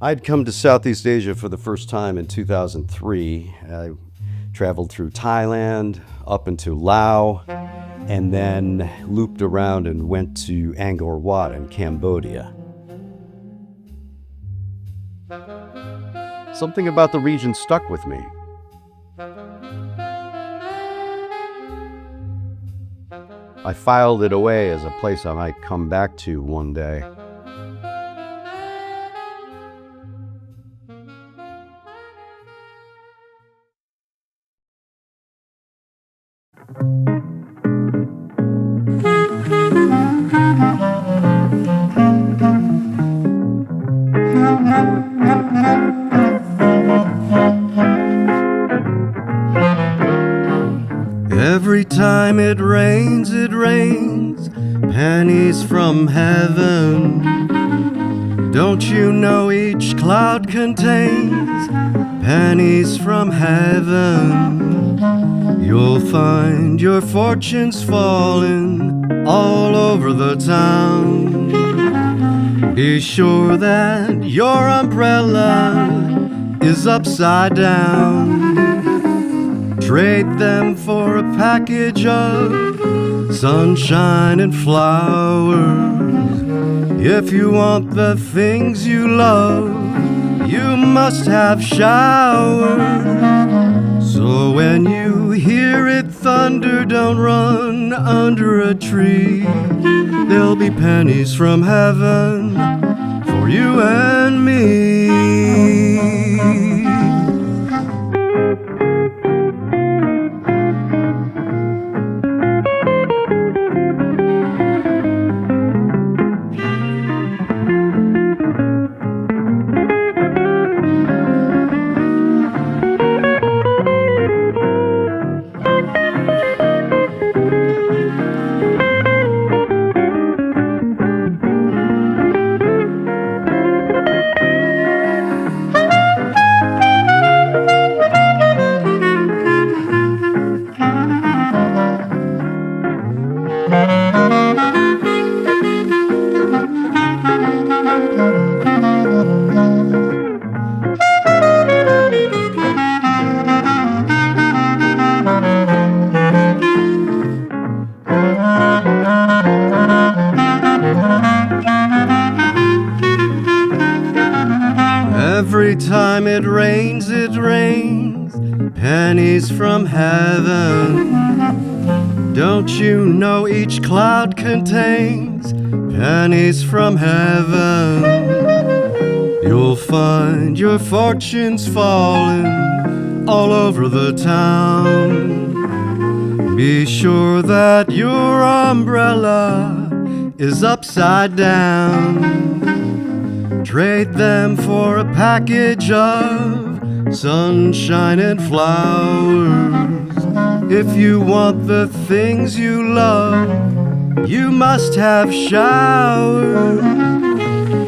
I'd come to Southeast Asia for the first time in 2003. I traveled through Thailand, up into Laos, and then looped around and went to Angkor Wat in Cambodia. Something about the region stuck with me. I filed it away as a place I might come back to one day. Every time it rains, pennies from heaven. Don't you know each cloud contains pennies from heaven? You'll find your fortunes falling all over the town. Be sure that your umbrella is upside down. Trade them for a package of sunshine and flowers. If you want the things you love, you must have showers. So when you hear it thunder, don't run under a tree. There'll be pennies from heaven for you and me. Every time it rains, pennies from heaven. Don't you know each cloud contains pennies from heaven? You'll find your fortunes falling all over the town. Be sure that your umbrella is upside down. Trade them for a package of sunshine and flowers. If you want the things you love, you must have showers.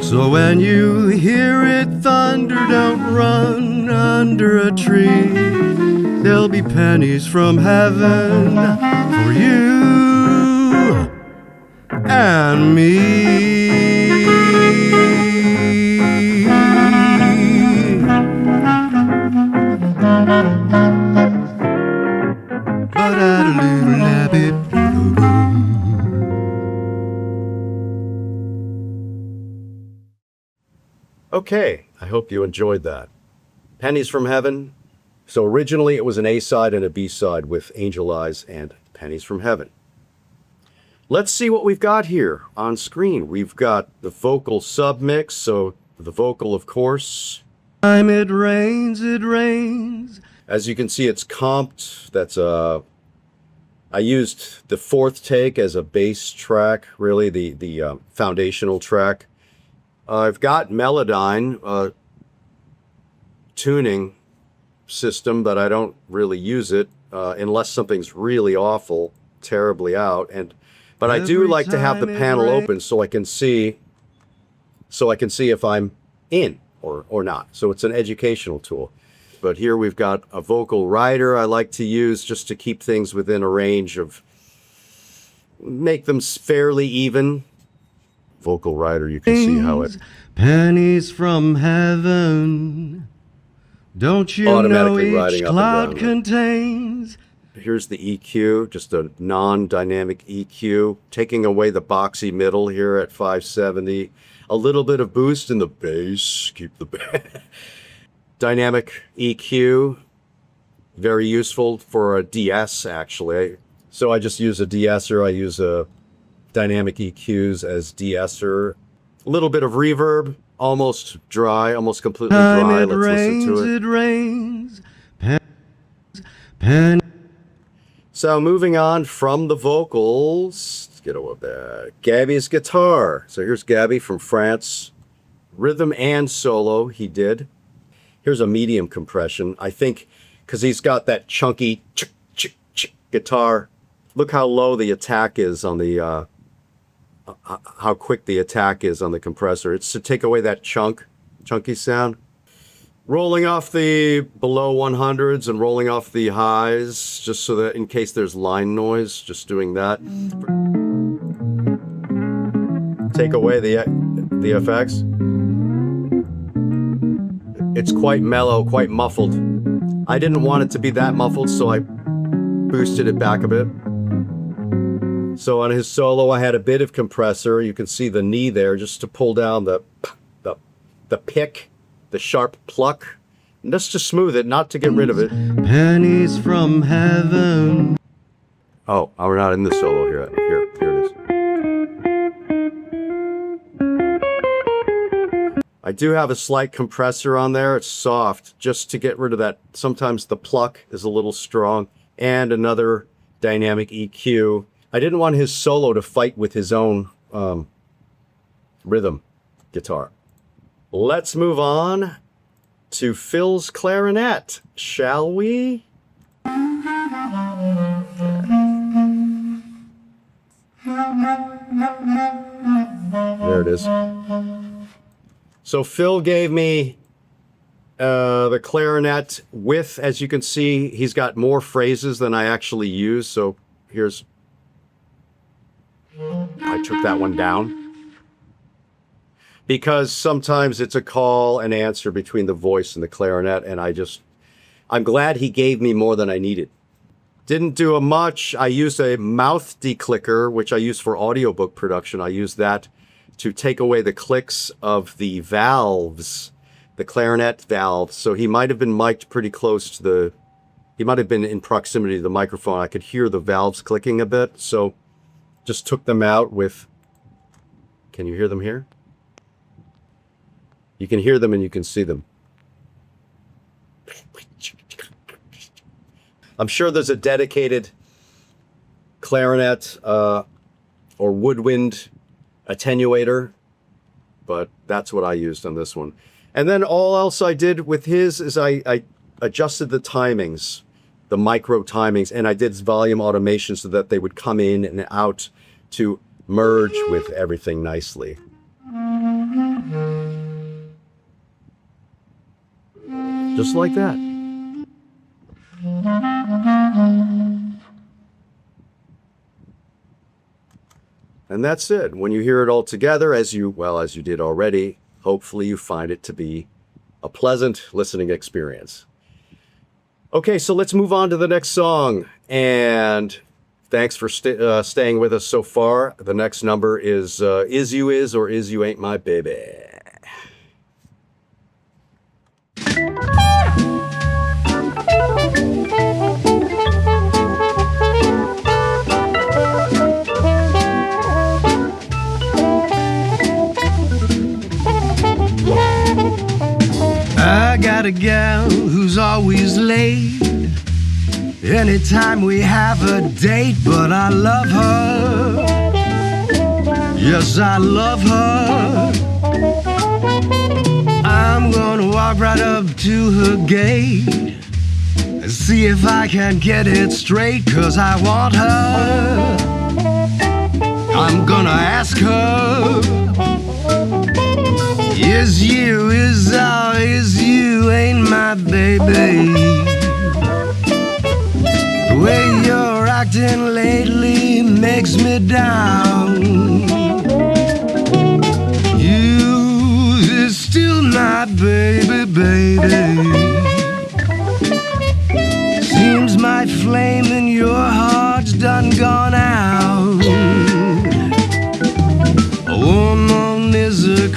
So when you hear it thunder, don't run under a tree. There'll be pennies from heaven for you and me. Okay, I hope you enjoyed that. Pennies from Heaven. So originally it was an A-side and a B-side with Angel Eyes and Pennies from Heaven. Let's see what we've got here on screen. We've got the vocal submix, so the vocal, of course. Time it rains. As you can see, it's comped. That's I used the fourth take as a bass track, really the foundational track. I've got Melodyne tuning system, but I don't really use it unless something's really awful, terribly out. But I do like to have the panel open so I can see if I'm in or not. So it's an educational tool. But here we've got a vocal rider I like to use just to keep things within a range of, make them fairly even. vocal writer, you can see how it pennies from heaven. Don't you know automatically each riding up and cloud down. contains? Here's the EQ, just a non-dynamic EQ, taking away the boxy middle here at 570. A little bit of boost in the bass, keep the dynamic EQ, very useful for a DS actually. So I just use a de-esser, I use a dynamic EQs as de-esser. A little bit of reverb, almost dry, almost completely dry. Let's listen to it. It rains, pennies. So moving on from the vocals, let's get over there. Gabby's guitar. So here's Gabby from France. Rhythm and solo he did. Here's a medium compression. I think because he's got that chunky guitar. Look how low the attack is on the, how quick the attack is on the compressor. It's to take away that chunky sound. Rolling off the below 100s and rolling off the highs, just so that in case there's line noise, just doing that. Take away the effects. It's quite mellow, quite muffled. I didn't want it to be that muffled, so I boosted it back a bit. So on his solo, I had a bit of compressor. You can see the knee there, just to pull down the pick, the sharp pluck. And just to smooth it, not to get rid of it. Pennies from heaven. Oh, we're not in the solo here. Here it is. I do have a slight compressor on there. It's soft, just to get rid of that. Sometimes the pluck is a little strong. And another dynamic EQ. I didn't want his solo to fight with his own rhythm guitar. Let's move on to Phil's clarinet, shall we? There it is. So Phil gave me the clarinet with, as you can see, he's got more phrases than I actually use. So here's, I took that one down. Because sometimes it's a call and answer between the voice and the clarinet, and I'm glad he gave me more than I needed. Didn't do a much. I used a mouth declicker, which I use for audiobook production. I used that to take away the clicks of the valves, the clarinet valves. So he might have been mic'd pretty close to he might have been in proximity to the microphone. I could hear the valves clicking a bit, so just took them out with, can you hear them here? You can hear them and you can see them. I'm sure there's a dedicated clarinet or woodwind attenuator, but that's what I used on this one. And then all else I did with his is I adjusted the timings, the micro timings, and I did volume automation so that they would come in and out to merge with everything nicely. Just like that. And that's it. When you hear it all together, as you did already, hopefully you find it to be a pleasant listening experience. Okay, so let's move on to the next song. And thanks for staying with us so far. The next number is You Is or Is You Ain't My Baby. I got a gal who's always late anytime we have a date, but I love her. Yes, I love her. I'm gonna walk right up to her gate and see if I can get it straight, 'cause I want her. I'm gonna ask her, is you ain't my baby. The way you're acting lately makes me down.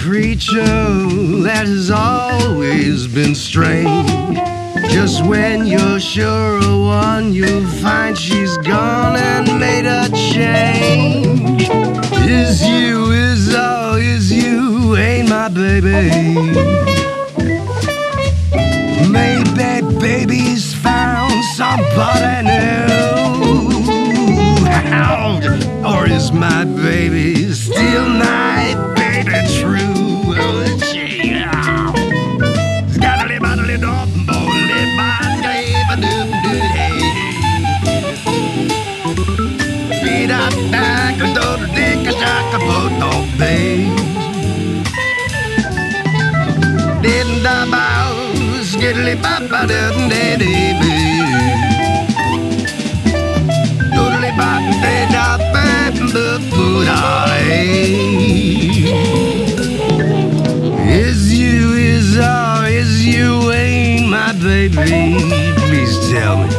creature that has always been strange. Just when you're sure of one, you'll find she's gone and made a change. Is you, ain't my baby. Maybe baby's found somebody new. Or is my baby still my baby true? Oh, gee, is you ain't my baby. Please tell me.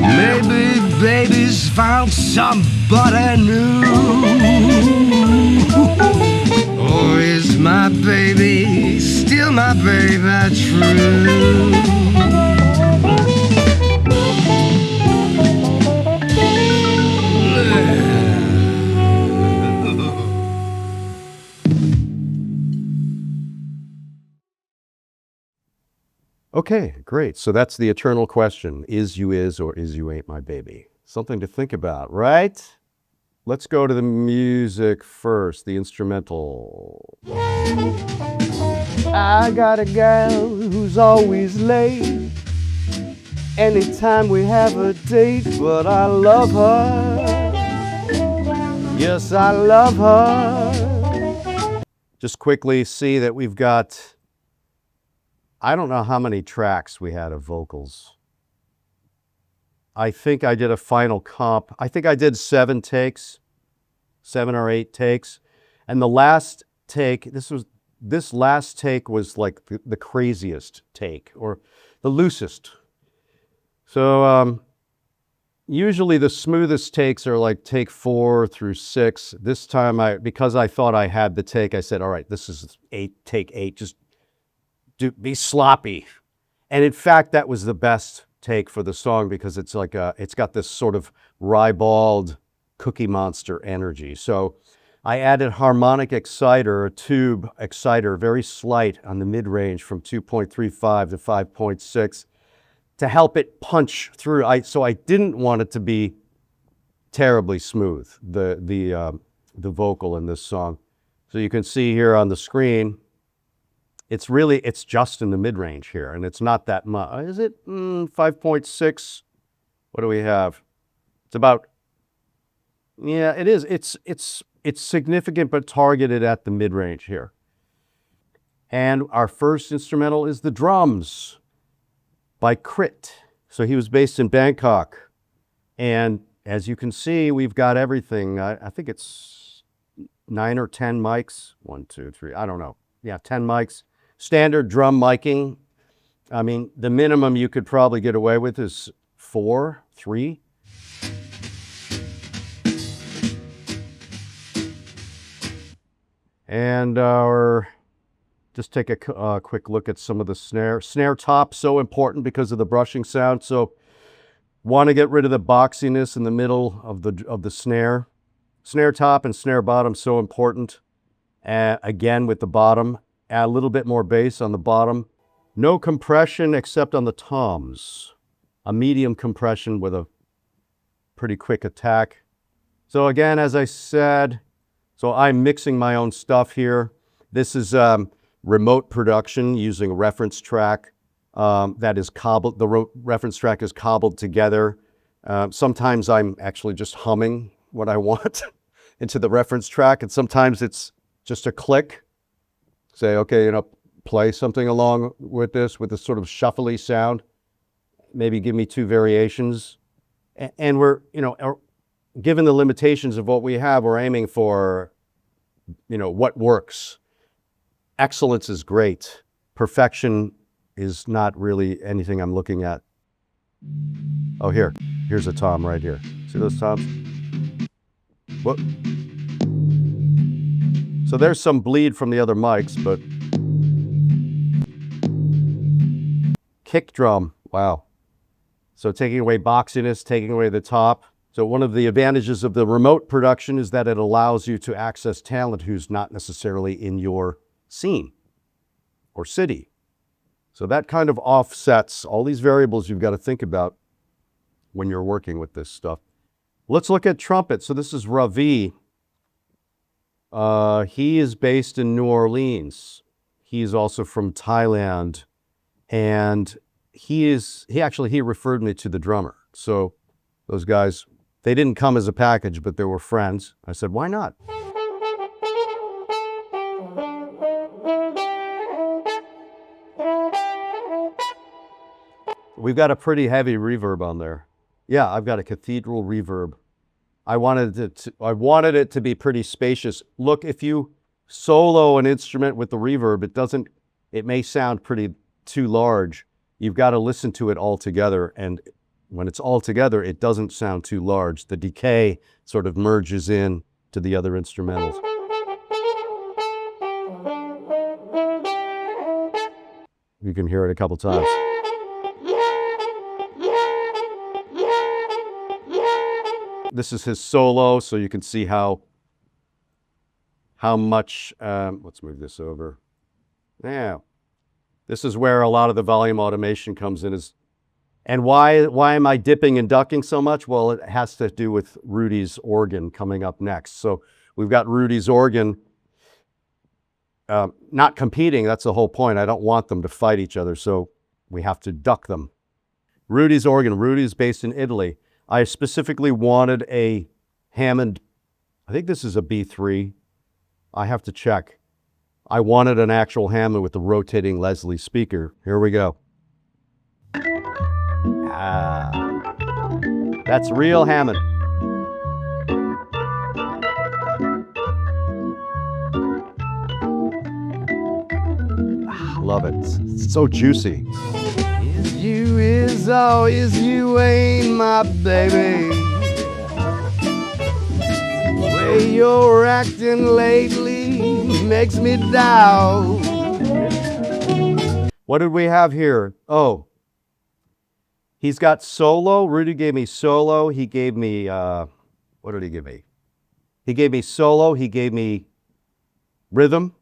Maybe baby's found somebody new. Or is my baby still my baby true? Okay, great. So that's the eternal question. Is you or is you ain't my baby? Something to think about, right? Let's go to the music first, the instrumental. I got a gal who's always late. Anytime we have a date, but I love her. Yes, I love her. Just quickly see that we've got, I don't know how many tracks we had of vocals. I think I did a final comp. I think I did 7 or 8 takes. And the last take, this last take was like the craziest take, or the loosest. So usually the smoothest takes are like take 4 through 6. This time, because I thought I had the take, I said, all right, this is take 8, just be sloppy. And in fact, that was the best take for the song, because it's like it's got this sort of ribald Cookie Monster energy. So I added harmonic exciter, a tube exciter, very slight on the mid-range from 2.35 to 5.6 to help it punch through. So I didn't want it to be terribly smooth, the vocal in this song. So you can see here on the screen, it's just in the mid-range here, and it's not that much. Is it 5.6? What do we have? It's about, yeah, it is. It's significant, but targeted at the mid-range here. And our first instrumental is the drums by Crit. So he was based in Bangkok. And as you can see, we've got everything. I think it's 9 or 10 mics. 1, 2, 3, I don't know. Yeah, 10 mics. Standard drum miking. I mean, the minimum you could probably get away with is 4, 3. And just take a quick look at some of the snare. Snare top, so important because of the brushing sound. So want to get rid of the boxiness in the middle of the snare. Snare top and snare bottom, so important. Again, with the bottom, add a little bit more bass on the bottom. No compression except on the toms. A medium compression with a pretty quick attack. So again, as I said, so I'm mixing my own stuff here. This is remote production using a reference track that is cobbled. The reference track is cobbled together. Sometimes I'm actually just humming what I want into the reference track, and sometimes it's just a click. Say, okay, play something along with this sort of shuffly sound. Maybe give me 2 variations. And we're, given the limitations of what we have, we're aiming for, what works. Excellence is great. Perfection is not really anything I'm looking at. Oh, here's a tom right here. See those toms? What? So there's some bleed from the other mics, but kick drum, wow. So taking away boxiness, taking away the top. So one of the advantages of the remote production is that it allows you to access talent who's not necessarily in your scene or city. So that kind of offsets all these variables you've got to think about when you're working with this stuff. Let's look at trumpet. So this is Ravi. He is based in New Orleans. He is also from Thailand. And he referred me to the drummer. So those guys, they didn't come as a package, but they were friends. I said, why not? We've got a pretty heavy reverb on there. Yeah, I've got a cathedral reverb. I wanted it to be pretty spacious. Look, if you solo an instrument with the reverb, it may sound too large. You've got to listen to it all together, and when it's all together, it doesn't sound too large. The decay sort of merges in to the other instrumentals. You can hear it a couple times. This is his solo, so you can see how much, let's move this over. Yeah. This is where a lot of the volume automation comes in. And why am I dipping and ducking so much? Well, it has to do with Rudy's organ coming up next. So we've got Rudy's organ not competing. That's the whole point. I don't want them to fight each other, so we have to duck them. Rudy's organ. Rudy's based in Italy. I specifically wanted a Hammond, I think this is a B3. I have to check. I wanted an actual Hammond with the rotating Leslie speaker. Here we go. That's real Hammond. Love it. It's so juicy. Is you ain't my baby. The way you're acting lately makes me doubt. What did we have here? Oh, he's got solo. Rudy gave me solo. He gave me, what did he give me? He gave me solo. He gave me rhythm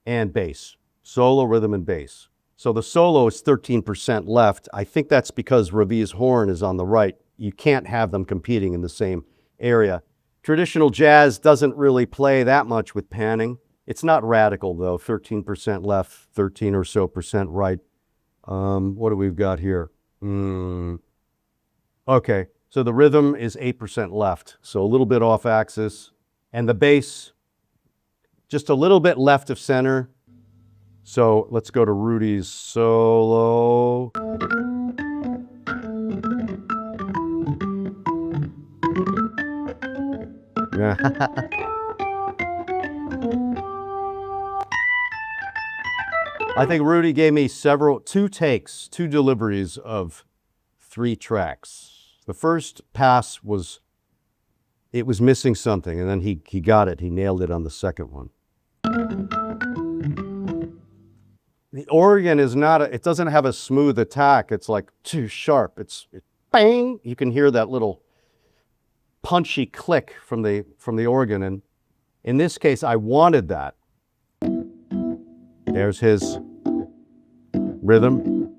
and bass. Solo, rhythm, and bass. So the solo is 13% left. I think that's because Ravi's horn is on the right. You can't have them competing in the same area. Traditional jazz doesn't really play that much with panning. It's not radical though, 13% left, 13 or so percent right. What do we've got here? Okay, so the rhythm is 8% left, so a little bit off axis. And the bass, just a little bit left of center. So let's go to Rudy's solo. I think Rudy gave me two deliveries of 3 tracks. The first pass was missing something, and then he got it. He nailed it on the second one. The organ is it doesn't have a smooth attack. It's like too sharp. It's bang. You can hear that little punchy click from the organ. And in this case, I wanted that. There's his rhythm.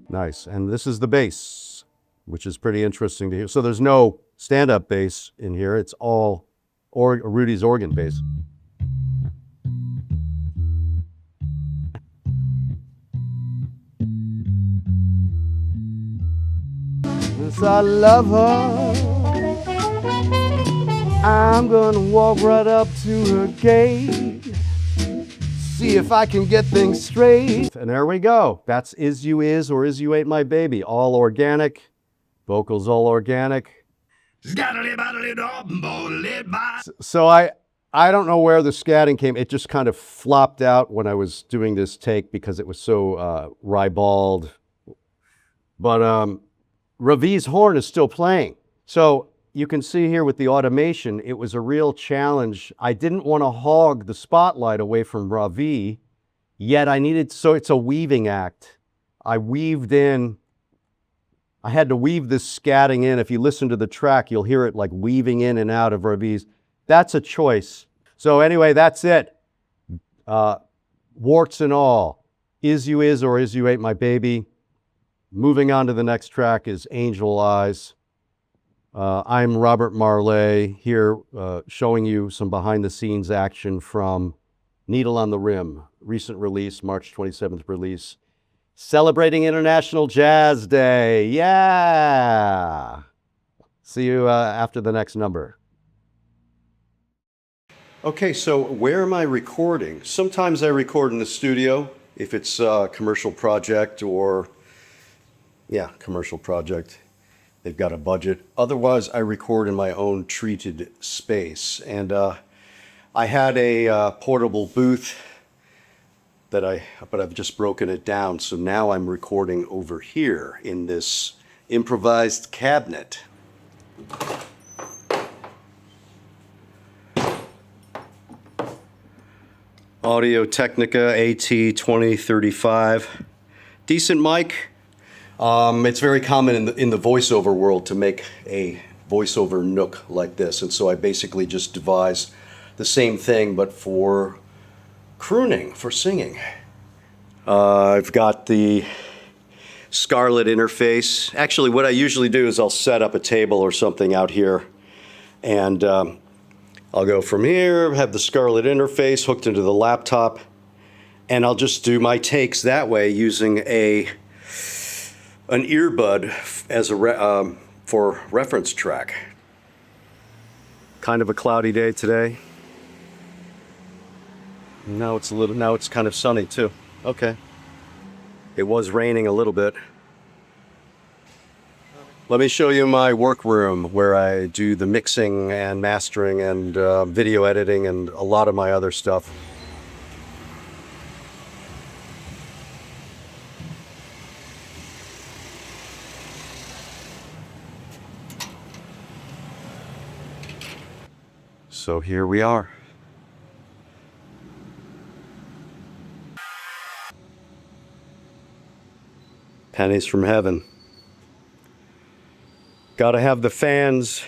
Nice. And this is the bass, which is pretty interesting to hear. So there's no stand-up bass in here. It's all Rudy's organ bass. Since I love her, I'm gonna walk right up to her gate, see if I can get things straight. And there we go. That's Is You Is or Is You Ain't My Baby. All organic, vocals all organic. So I don't know where the scatting came. It just kind of flopped out when I was doing this take because it was so ribald. But Ravi's horn is still playing. So you can see here with the automation, it was a real challenge. I didn't want to hog the spotlight away from Ravi, yet I needed, so it's a weaving act. I had to weave this scatting in. If you listen to the track, you'll hear it like weaving in and out of Ravi's. That's a choice. So anyway, that's it. Warts and all. Is You Is or Is You Ain't My Baby. Moving on to the next track is Angel Eyes. I'm Robert Marleigh here showing you some behind the scenes action from Needle on the Rim, recent release, March 27th release. Celebrating International Jazz Day. Yeah. See you after the next number. Okay, so where am I recording? Sometimes I record in the studio if it's a commercial project or, yeah, commercial project. They've got a budget. Otherwise, I record in my own treated space. And I had a portable booth but I've just broken it down. So now I'm recording over here in this improvised cabinet. Audio Technica AT2035. Decent mic. It's very common in the voiceover world to make a voiceover nook like this. And so I basically just devised the same thing, but for crooning, for singing. I've got the Scarlett interface. Actually, what I usually do is I'll set up a table or something out here, and I'll go from here, have the Scarlett interface hooked into the laptop, and I'll just do my takes that way using an earbud as a for reference track. Kind of a cloudy day today. Now it's kind of sunny too. Okay. It was raining a little bit. Let me show you my workroom where I do the mixing and mastering and video editing and a lot of my other stuff. So here we are. Pennies from heaven. Gotta have the fans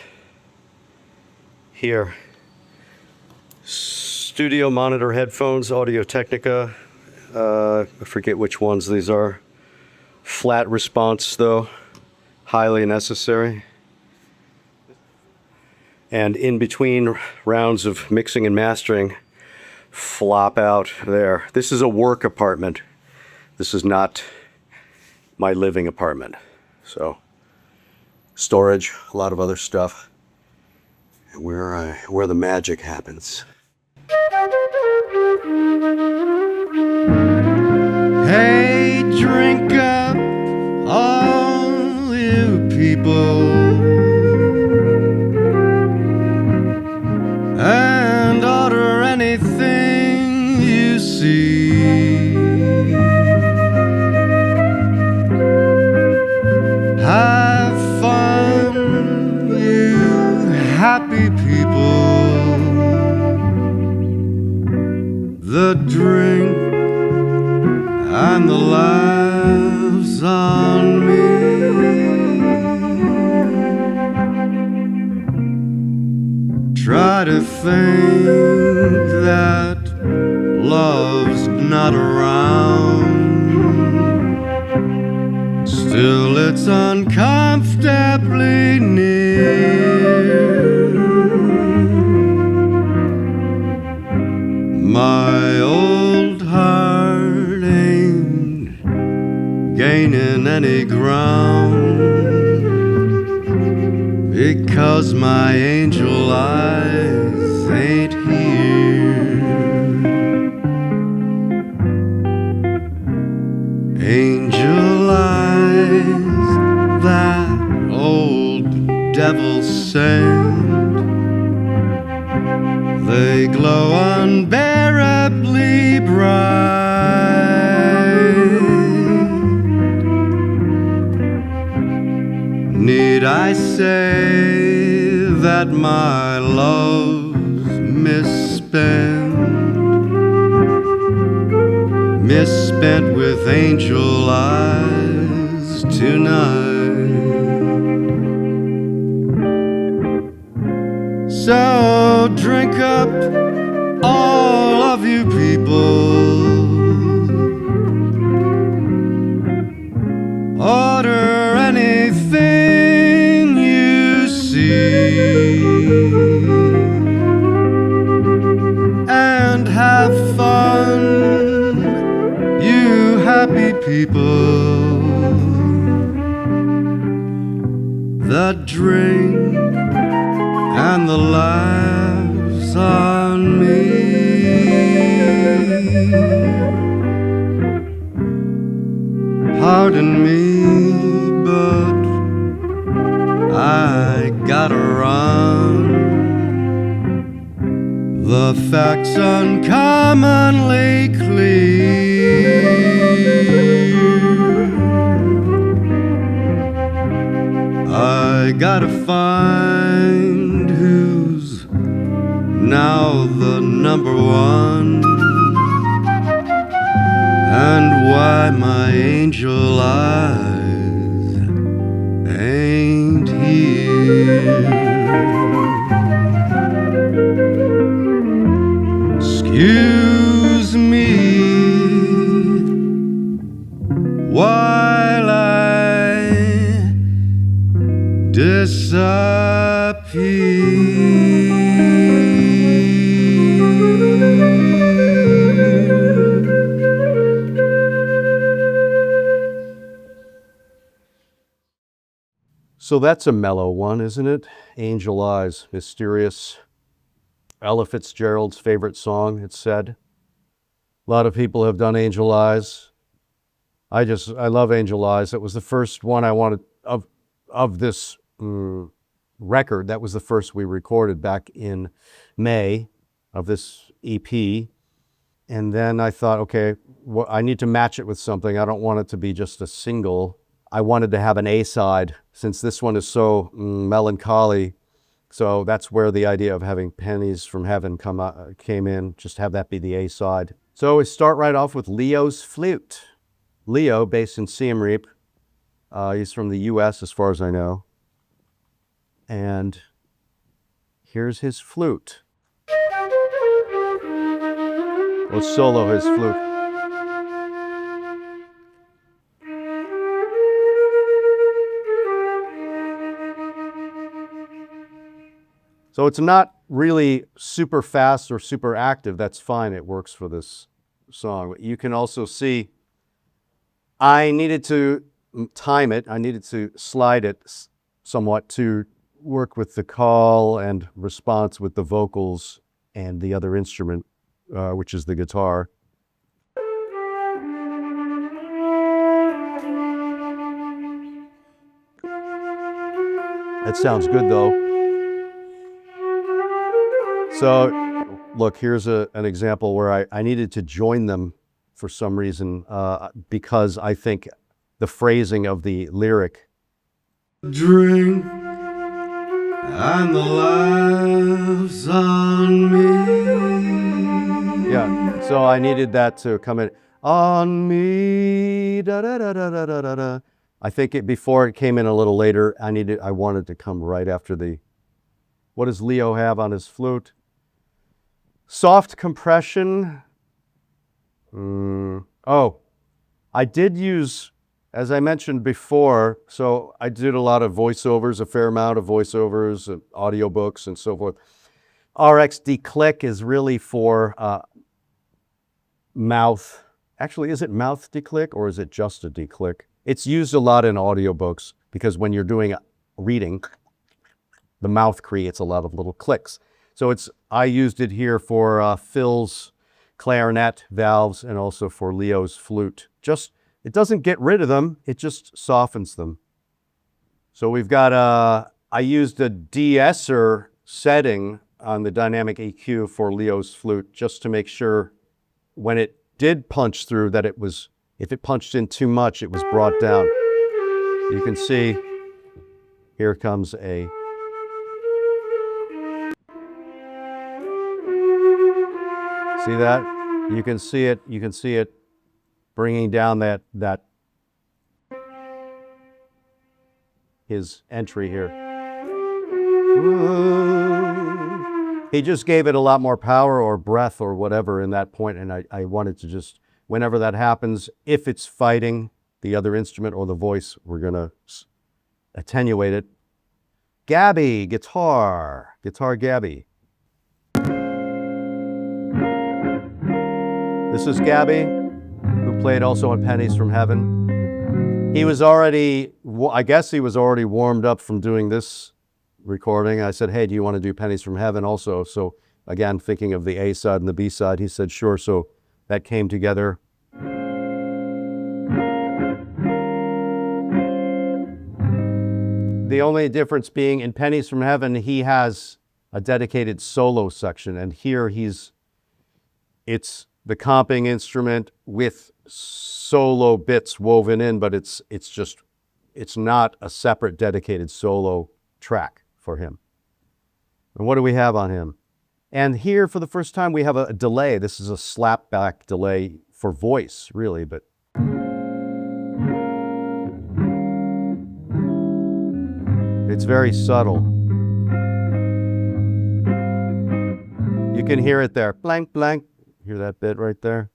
here. Studio monitor headphones, Audio Technica. I forget which ones these are. Flat response though, highly necessary. And in between rounds of mixing and mastering, flop out there. This is a work apartment. This is not my living apartment. So, storage, a lot of other stuff. Where the magic happens. Hey, drink up, all you people, and order anything you see. Have fun, you happy people. The drink and the laughs on me. Try to think that love's not around. Still it's uncomfortably near. My old heart ain't gaining any ground, because my angel eyes ain't here. Angel eyes that old devil sent, they glow unbearably bright. Need I say that my love's misspent with angel eyes tonight? So drink up, all of you people. Order anything you see and have fun, you happy people. The drink and the laughs on me. Pardon me, but I gotta run. The facts uncommonly clear. I gotta find who's now the number one, and why my angel eyes ain't here. Excuse me while I disappear. So that's a mellow one, isn't it? Angel Eyes, mysterious. Ella Fitzgerald's favorite song, it's said. A lot of people have done Angel Eyes. I love Angel Eyes. It was the first one I wanted of this record. That was the first we recorded back in May of this EP. And then I thought, okay, well, I need to match it with something. I don't want it to be just a single. I wanted to have an A-side, since this one is so melancholy. So that's where the idea of having Pennies from Heaven came in, just have that be the A-side. So we start right off with Leo's Flute. Leo, based in Siem Reap. He's from the US as far as I know. And here's his flute. We'll solo his flute. So it's not really super fast or super active. That's fine. It works for this song. You can also see I needed to time it. I needed to slide it somewhat to work with the call and response with the vocals and the other instrument, which is the guitar. It sounds good though. So look, here's an example where I needed to join them for some reason because I think the phrasing of the lyric. Drink and the laughs on me. Yeah, so I needed that to come in. On me, da da da da da da da da. I think before it came in a little later, I wanted to come right after the. What does Leo have on his flute? Soft compression. Oh, I did use, as I mentioned before, so I did a lot of voiceovers, a fair amount of voiceovers, audiobooks, and so forth. RX declick is really for mouth. Actually, is it mouth declick or is it just a declick? It's used a lot in audiobooks because when you're doing reading, the mouth creates a lot of little clicks. So I used it here for Phil's clarinet valves and also for Leo's flute. It doesn't get rid of them, it just softens them. So we've got I used a de-esser setting on the dynamic EQ for Leo's flute just to make sure when it did punch through that if it punched in too much, it was brought down. You can see Here comes a... See that? You can see it. You can see it bringing down that his entry here. He just gave it a lot more power or breath or whatever in that point, and I wanted to just, whenever that happens, if it's fighting the other instrument or the voice, we're gonna attenuate it. Gabby, guitar Gabby. This is Gabby, who played also on Pennies from Heaven. He was already, I guess he was already warmed up from doing this recording. I said, hey, do you want to do Pennies from Heaven also? So again, thinking of the A side and the B side, he said, sure. So that came together. The only difference being in Pennies from Heaven, he has a dedicated solo section, and here it's the comping instrument with solo bits woven in, but it's not a separate dedicated solo track for him. And what do we have on him? And here for the first time we have a delay. This is a slapback delay for voice, really, but it's very subtle. You can hear it there. Blank, blank. Hear that bit right there?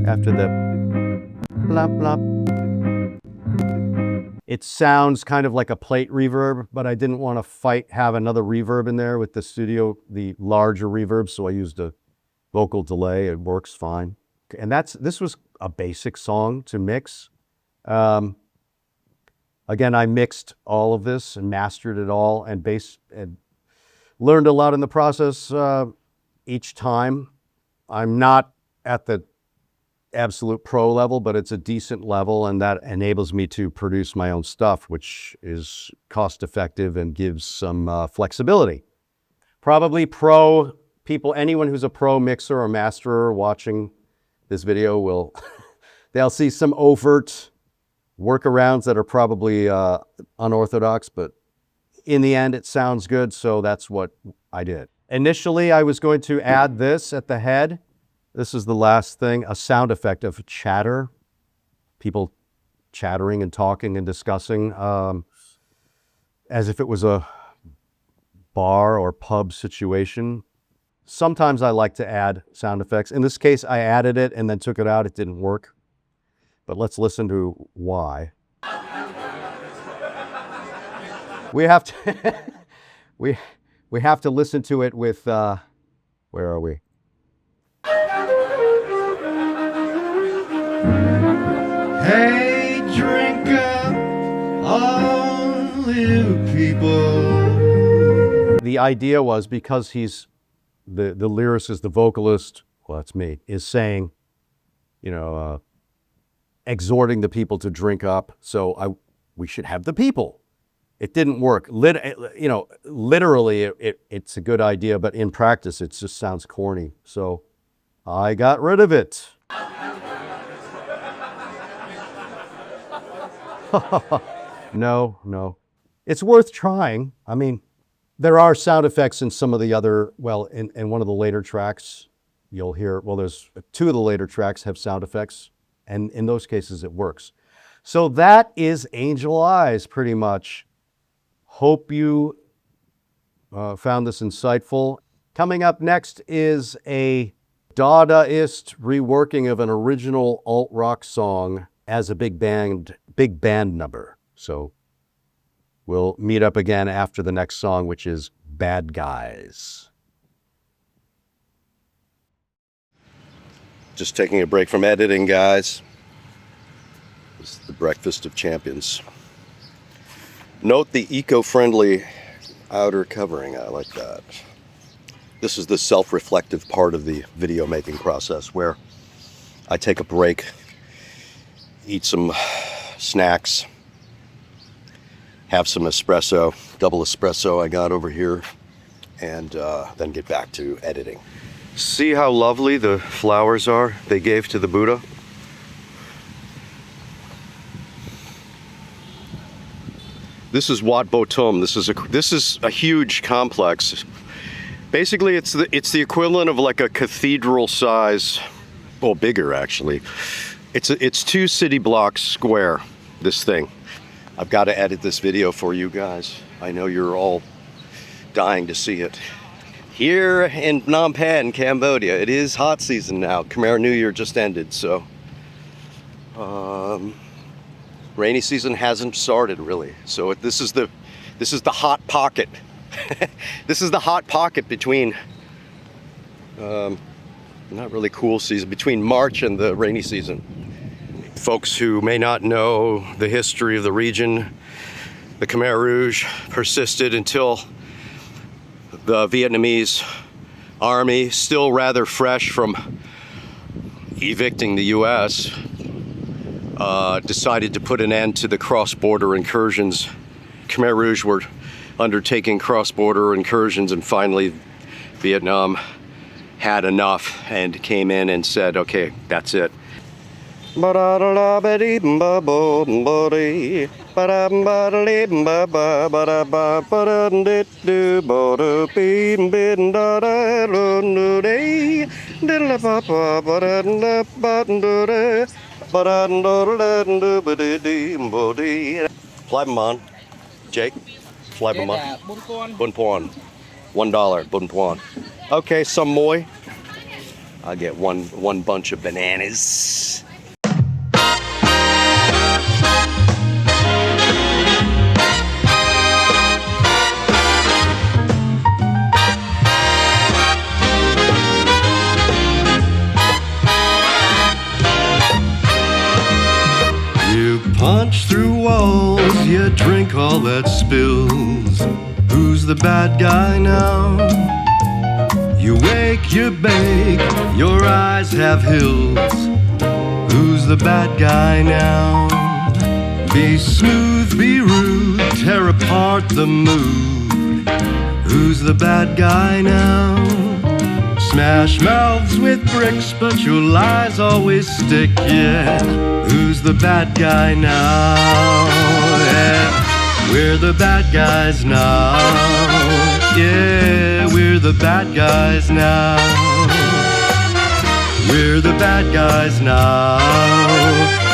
After the blop, blop. It sounds kind of like a plate reverb, but I didn't want to have another reverb in there with the studio, the larger reverb, so I used a vocal delay. It works fine. And this was a basic song to mix. Again, I mixed all of this and mastered it all and learned a lot in the process each time. I'm not at the absolute pro level, but it's a decent level, and that enables me to produce my own stuff, which is cost effective and gives some flexibility. Probably pro people, anyone who's a pro mixer or masterer watching this video they'll see some overt workarounds that are probably unorthodox, but in the end, it sounds good, so that's what I did. Initially, I was going to add this at the head. This is the last thing, a sound effect of chatter. People chattering and talking and discussing as if it was a bar or pub situation. Sometimes I like to add sound effects. In this case, I added it and then took it out. It didn't work. But let's listen to why. We have to we have to listen to it with where are we? Hey, drink up, all you people. The idea was because he's the lyricist, the vocalist, well, that's me, is saying, exhorting the people to drink up. So we should have the people. It didn't work. Literally, it's a good idea, but in practice, it just sounds corny. So I got rid of it. No. It's worth trying. I mean, there are sound effects in some of the other, in one of the later tracks, you'll hear, there's two of the later tracks have sound effects, and in those cases, it works. So that is Angel Eyes, pretty much. Hope you found this insightful. Coming up next is a Dadaist reworking of an original alt-rock song as a big band number. So we'll meet up again after the next song, which is Bad Guys. Just taking a break from editing, guys. This is the Breakfast of Champions. Note the eco-friendly outer covering. I like that. This is the self-reflective part of the video making process where I take a break, eat some snacks, have some espresso, double espresso I got over here, and then get back to editing. See how lovely the flowers are they gave to the Buddha? This is Wat Botum. This is a huge complex. Basically, it's the equivalent of like a cathedral size, well, bigger actually. It's 2 city blocks square, this thing. I've got to edit this video for you guys. I know you're all dying to see it. Here in Phnom Penh, Cambodia, it is hot season now. Khmer New Year just ended, so rainy season hasn't started really. So this is the hot pocket. This is the hot pocket between not really cool season, between March and the rainy season. Folks who may not know the history of the region, the Khmer Rouge persisted until the Vietnamese army, still rather fresh from evicting the US, decided to put an end to the cross-border incursions. Khmer Rouge were undertaking cross-border incursions, and finally Vietnam had enough and came in and said, okay, that's it. Flybaman, Jake, Flybaman, Bun Puan, $1, Bun Puan. Okay, some moi. I'll get one bunch of bananas. Punch through walls, you drink all that spills. Who's the bad guy now? You wake, you bake, your eyes have hills. Who's the bad guy now? Be smooth, be rude, tear apart the mood. Who's the bad guy now? Smash mouths with bricks, but your lies always stick, yeah. Who's the bad guy now? Yeah, we're the bad guys now. Yeah, we're the bad guys now. We're the bad guys now.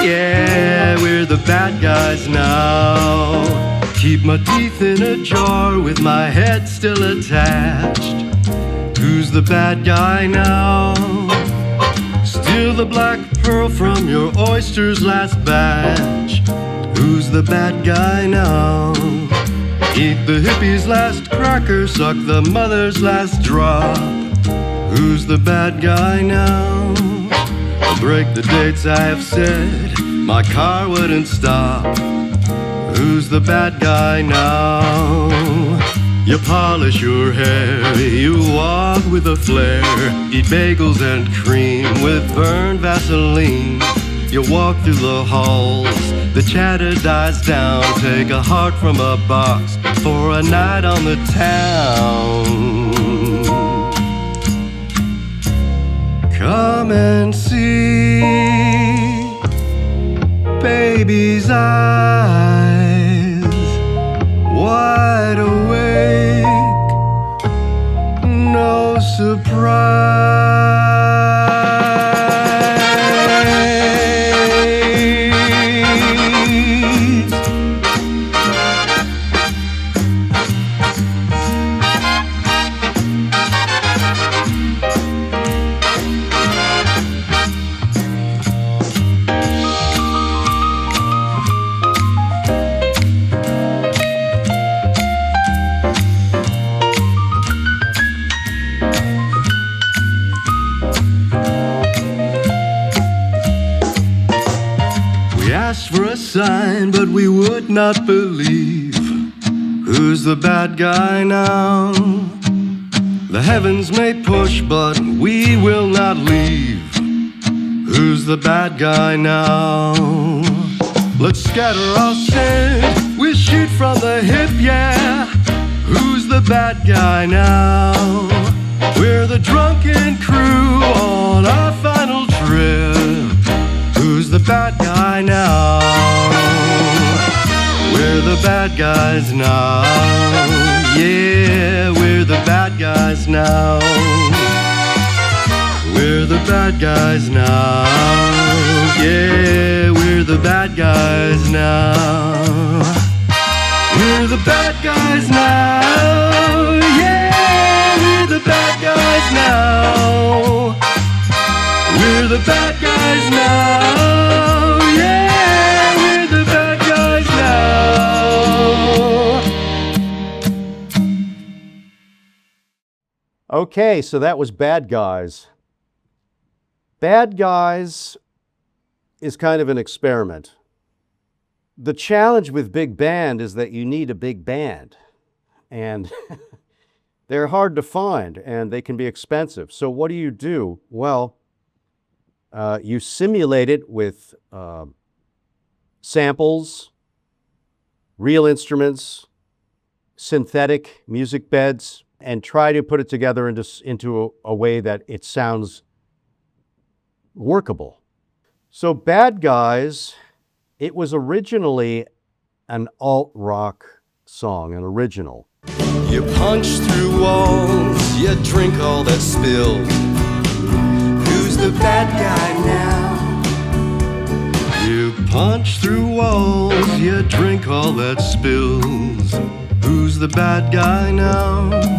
Yeah, we're the bad guys now. Keep my teeth in a jar with my head still attached. Who's the bad guy now? Steal the black pearl from your oyster's last batch. Who's the bad guy now? Eat the hippie's last cracker, suck the mother's last drop. Who's the bad guy now? I'll break the dates I have said, my car wouldn't stop. Who's the bad guy now? You polish your hair, you walk with a flair, eat bagels and cream with burned Vaseline. You walk through the halls, the chatter dies down, take a heart from a box for a night on the town. Come and see baby's eyes, wide awake, no surprise. For a sign, but we would not believe. Who's the bad guy now? The heavens may push, but we will not leave. Who's the bad guy now? Let's scatter our sin, we shoot from the hip, yeah. Who's the bad guy now? We're the drunken crew on our final trip. Who's the bad guy now? We're the bad guys now. Yeah, we're the bad guys now. We're the bad guys now. Yeah, we're the bad guys now. We're the bad guys now. Yeah, we're the bad guys now. We're the bad guys now. Yeah, we're the bad guys now. Okay, so that was Bad Guys. Bad Guys is kind of an experiment. The challenge with big band is that you need a big band, and they're hard to find and they can be expensive. So what do? Well, you simulate it with samples, real instruments, synthetic music beds, and try to put it together into a way that it sounds workable. So Bad Guys, it was originally an alt-rock song, an original. You punch through walls, you drink all that's spilled. Who's the bad guy now? You punch through walls, you drink all that spills. Who's the bad guy now?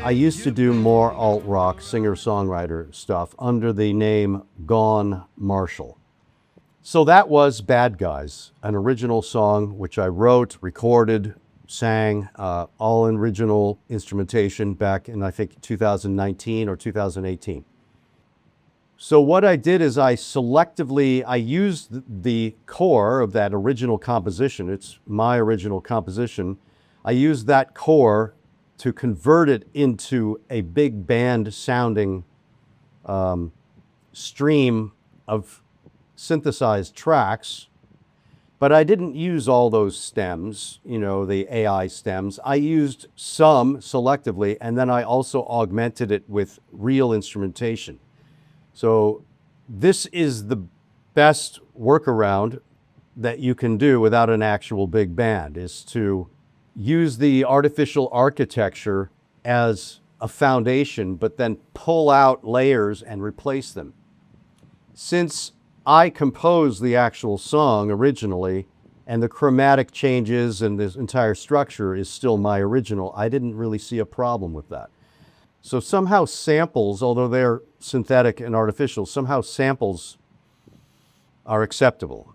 I used to do more alt-rock singer-songwriter stuff under the name Gone Marshall. So that was Bad Guys, an original song which I wrote, recorded, sang, all in original instrumentation back in, I think, 2019 or 2018. So what I did is I used the core of that original composition. It's my original composition. I used that core to convert it into a big band sounding stream of synthesized tracks, but I didn't use all those stems, the AI stems. I used some selectively, and then I also augmented it with real instrumentation. So this is the best workaround that you can do without an actual big band, is to use the artificial architecture as a foundation, but then pull out layers and replace them. Since I composed the actual song originally, and the chromatic changes and this entire structure is still my original, I didn't really see a problem with that. So somehow samples, although they're synthetic and artificial, somehow samples are acceptable.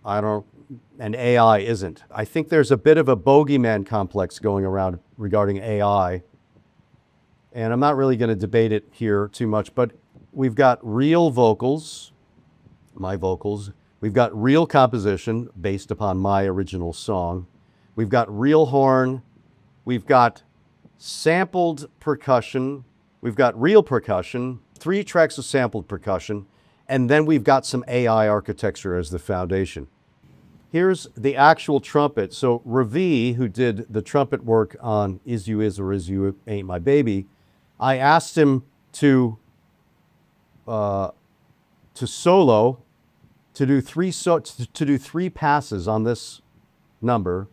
And AI isn't. I think there's a bit of a bogeyman complex going around regarding AI, and I'm not really going to debate it here too much, but we've got real vocals, my vocals. We've got real composition based upon my original song. We've got real horn. We've got sampled percussion. We've got real percussion, 3 tracks of sampled percussion, and then we've got some AI architecture as the foundation. Here's the actual trumpet. So Herbie, who did the trumpet work on Is You Is or Is You Ain't My Baby, I asked him to solo, to do 3 passes on this number.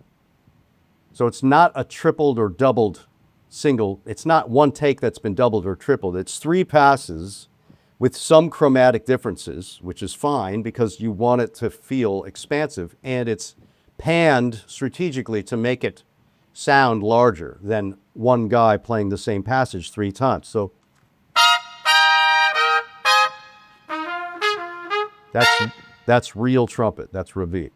So it's not a tripled or doubled single. It's not one take that's been doubled or tripled. It's 3 passes with some chromatic differences, which is fine because you want it to feel expansive, and it's panned strategically to make it sound larger than one guy playing the same passage 3 times. So that's real trumpet. That's Herbie.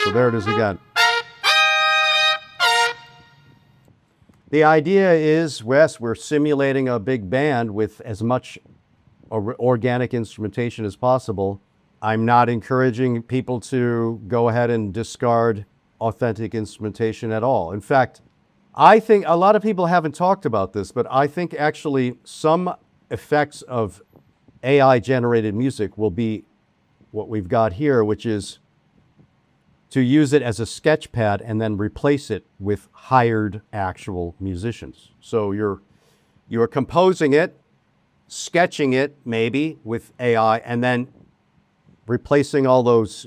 So there it is again. The idea is, Wes, we're simulating a big band with as much organic instrumentation as possible. I'm not encouraging people to go ahead and discard authentic instrumentation at all. In fact, I think a lot of people haven't talked about this, but I think actually some effects of AI-generated music will be what we've got here, which is to use it as a sketch pad and then replace it with hired actual musicians. So you're composing it, sketching it maybe with AI, and then replacing all those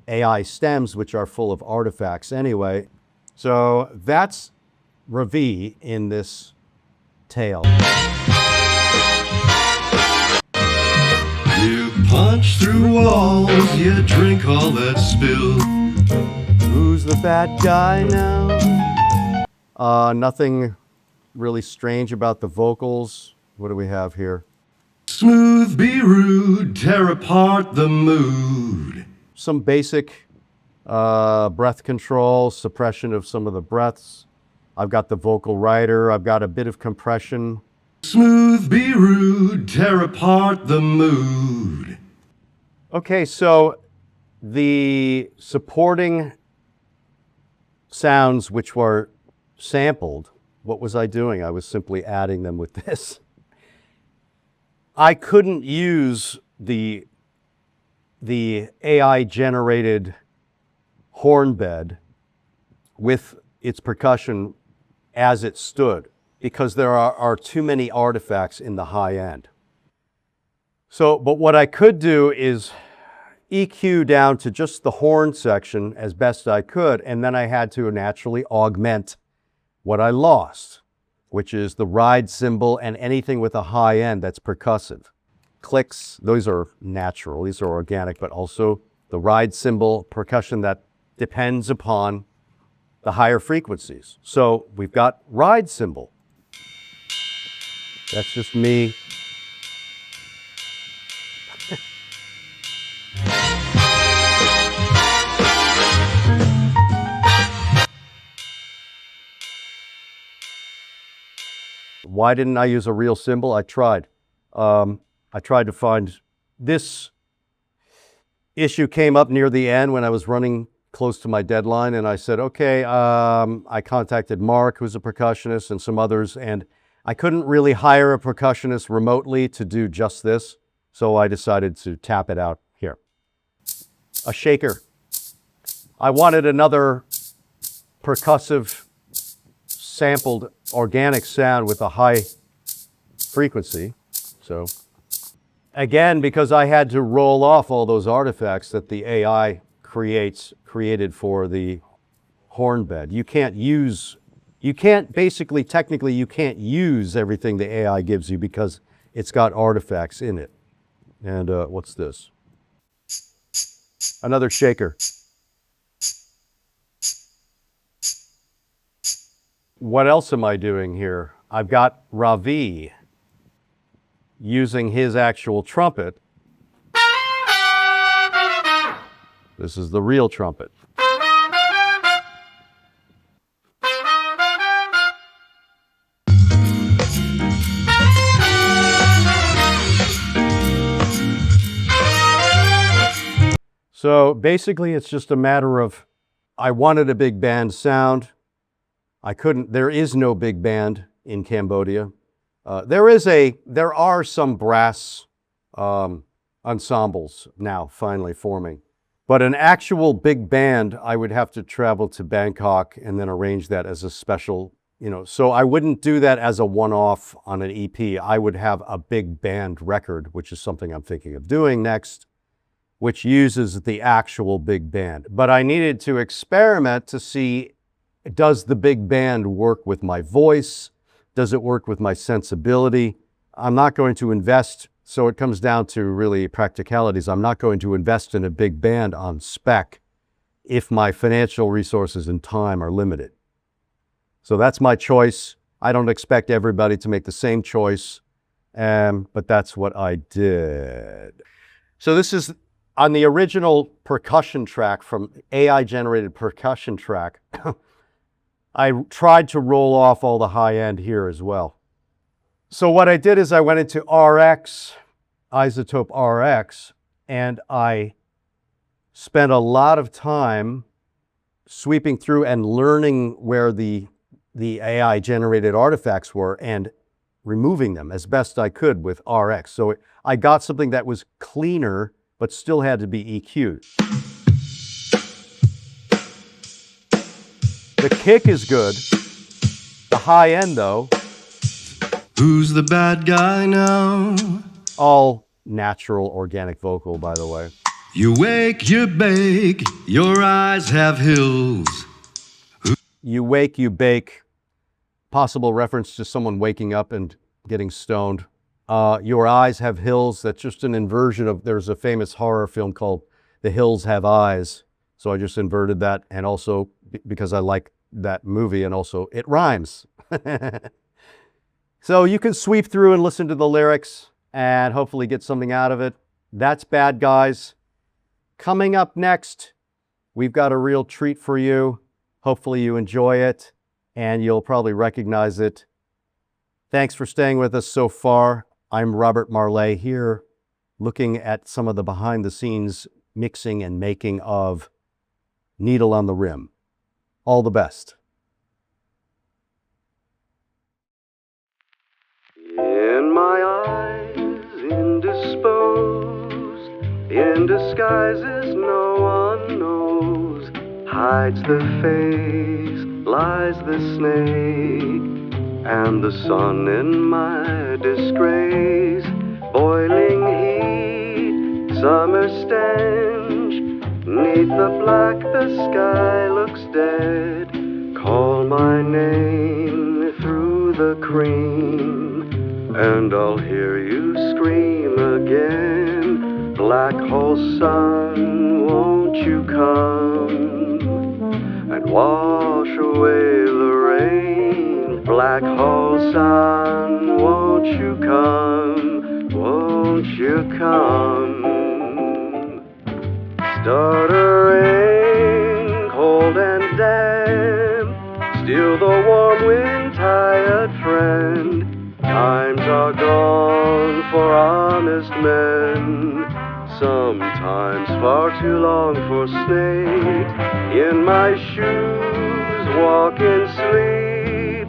AI stems, which are full of artifacts anyway. So that's Ravi in this tale. You punch through walls, you drink all that spill. Who's the bad guy now? Nothing really strange about the vocals. What do we have here? Smooth, be rude, tear apart the mood. Some basic breath control, suppression of some of the breaths. I've got the vocal rider. I've got a bit of compression. Smooth, be rude, tear apart the mood. Okay, so the supporting sounds which were sampled, what was I doing? I was simply adding them with this. I couldn't use the AI-generated horn bed with its percussion as it stood, because there are too many artifacts in the high end. So, but what I could do is EQ down to just the horn section as best I could, and then I had to naturally augment what I lost, which is the ride cymbal and anything with a high end that's percussive. Clicks, those are natural, these are organic, but also the ride cymbal percussion that depends upon the higher frequencies. So we've got ride cymbal. That's just me. Why didn't I use a real cymbal? I tried. I tried to find this issue came up near the end when I was running close to my deadline, and I said, okay, I contacted Mark, who's a percussionist, and some others, and I couldn't really hire a percussionist remotely to do just this, so I decided to tap it out here. A shaker. I wanted another percussive, sampled organic sound with a high frequency, so again, because I had to roll off all those artifacts that the AI created for the horn bed. You can't basically, technically, you can't use everything the AI gives you because it's got artifacts in it. And what's this? Another shaker. What else am I doing here? I've got Ravi using his actual trumpet. This is the real trumpet. So basically it's just a matter of, I wanted a big band sound. There is no big band in Cambodia. There are some brass ensembles now finally forming. But an actual big band, I would have to travel to Bangkok and then arrange that as a special, so I wouldn't do that as a one-off on an EP. I would have a big band record, which is something I'm thinking of doing next, which uses the actual big band. But I needed to experiment to see, does the big band work with my voice? Does it work with my sensibility? I'm not going to invest. So it comes down to really practicalities. I'm not going to invest in a big band on spec if my financial resources and time are limited. So that's my choice. I don't expect everybody to make the same choice, but that's what I did. So this is on the original percussion track from AI-generated percussion track. I tried to roll off all the high end here as well. So what I did is I went into RX, Isotope RX, and I spent a lot of time sweeping through and learning where the AI-generated artifacts were and removing them as best I could with RX. So I got something that was cleaner, but still had to be EQ'd. The kick is good. The high end, though, Who's the bad guy now? all natural, organic vocal, by the way. You wake, you bake, your eyes have hills. You wake, you bake. Possible reference to someone waking up and getting stoned. Your eyes have hills. That's just an inversion of, there's a famous horror film called The Hills Have Eyes. So I just inverted that, and also because I like that movie, and also it rhymes. So you can sweep through and listen to the lyrics and hopefully get something out of it. That's Bad Guys. Coming up next, we've got a real treat for you. Hopefully you enjoy it and you'll probably recognize it. Thanks for staying with us so far. I'm Robert Marleigh here, looking at some of the behind the scenes mixing and making of Needle on the Rim. All the best. In my eyes, indisposed, in disguises no one knows, hides the face, lies the snake, and the sun in my disgrace. Boiling heat, summer stench, 'neath the black the sky looks dead. Call my name through the cream, and I'll hear you scream again. Black hole sun, won't you come and wash away the rain? Black hole sun, won't you come, won't you come? Stuttering, cold and damp, still the warm wind, tired friend. Times are gone for honest men, sometimes far too long for snakes. In my shoes, walk in sleep.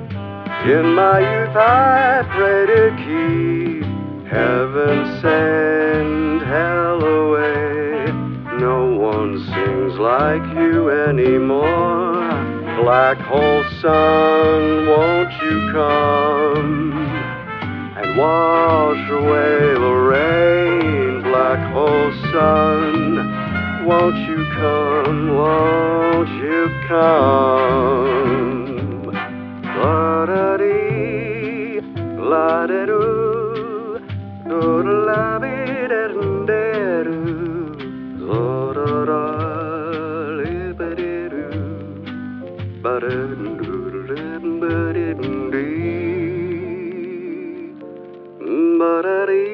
In my youth I pray to keep heaven send hell away. No one sings like you anymore. Black hole sun, won't you come and wash away the rain? Black hole sun, won't you come, won't you come? La-da-dee, la-da-doo, do-da-la-bee-da-dee-da-doo, zo-da-da-lee-ba-dee-doo, ba-da-doo-da-dee-ba-dee-dee, ba-da-dee.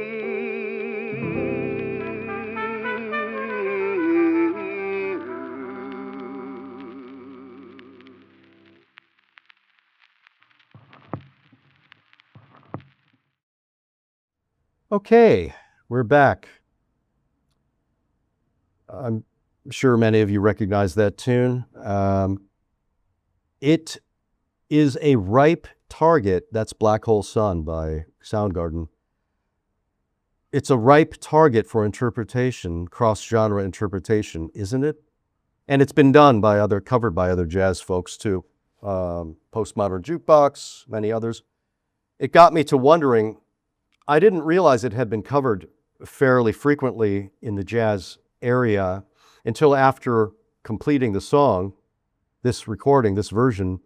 Okay, we're back. I'm sure many of you recognize that tune. It is a ripe target. That's Black Hole Sun by Soundgarden. It's a ripe target for interpretation, cross-genre interpretation, isn't it? And it's been done by covered by other jazz folks too. Postmodern Jukebox, many others. It got me to wondering, I didn't realize it had been covered fairly frequently in the jazz area until after completing the song, this recording, this version.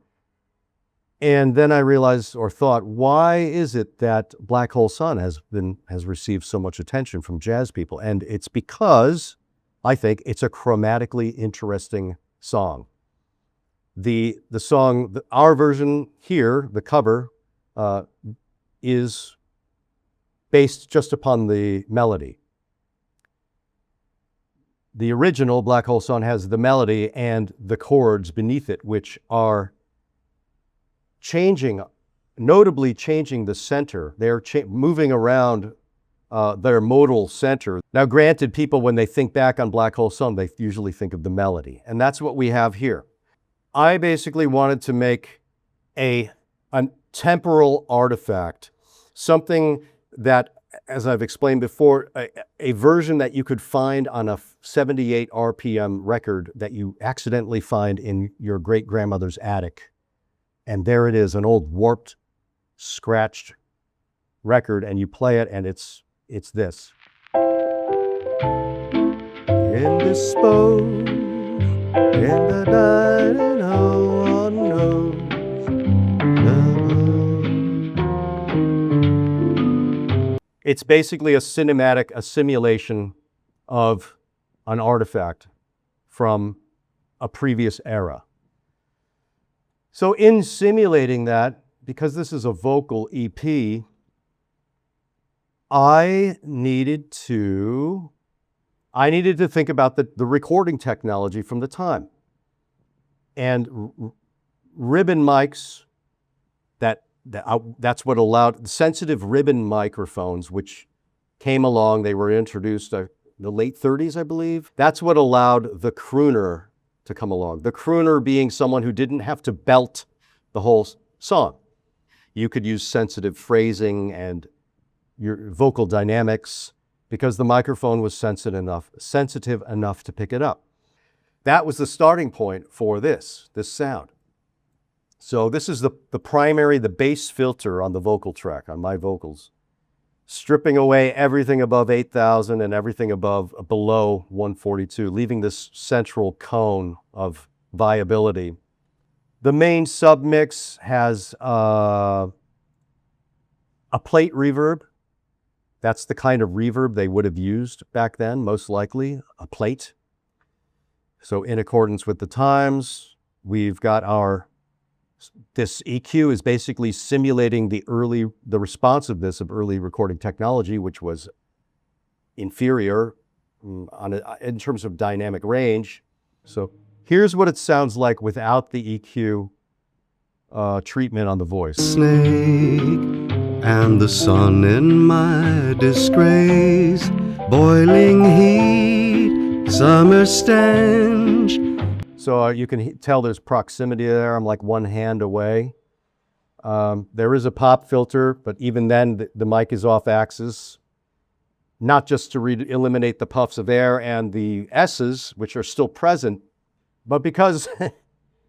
And then I realized or thought, why is it that Black Hole Sun has received so much attention from jazz people? And it's because I think it's a chromatically interesting song. The song, our version here, the cover, is based just upon the melody. The original Black Hole Sun has the melody and the chords beneath it, which are notably changing the center. They're moving around their modal center. Now, granted, people, when they think back on Black Hole Sun, they usually think of the melody, and that's what we have here. I basically wanted to make a temporal artifact, something that as I've explained before, a version that you could find on a 78 RPM record that you accidentally find in your great-grandmother's attic. And there it is, an old warped, scratched record, and you play it, and it's this. Indisposed in the dining hall on nose. It's basically a simulation of an artifact from a previous era. So in simulating that, because this is a vocal EP, I needed to think about the recording technology from the time. And ribbon mics, that's what allowed sensitive ribbon microphones, which came along. They were introduced in the late 30s, I believe. That's what allowed the crooner to come along. The crooner being someone who didn't have to belt the whole song. You could use sensitive phrasing and your vocal dynamics because the microphone was sensitive enough to pick it up. That was the starting point for this sound. So this is the primary, the bass filter on the vocal track, on my vocals, stripping away everything above 8,000 and everything below 142, leaving this central cone of viability. The main submix has a plate reverb. That's the kind of reverb they would have used back then, most likely, a plate. So in accordance with the times, we've got this EQ is basically simulating the responsiveness of early recording technology, which was inferior in terms of dynamic range. So here's what it sounds like without the EQ treatment on the voice. Snake and the sun in my disgrace, boiling heat, summer stench. So you can tell there's proximity there. I'm like one hand away. There is a pop filter, but even then the mic is off axis, not just to eliminate the puffs of air and the S's, which are still present, but because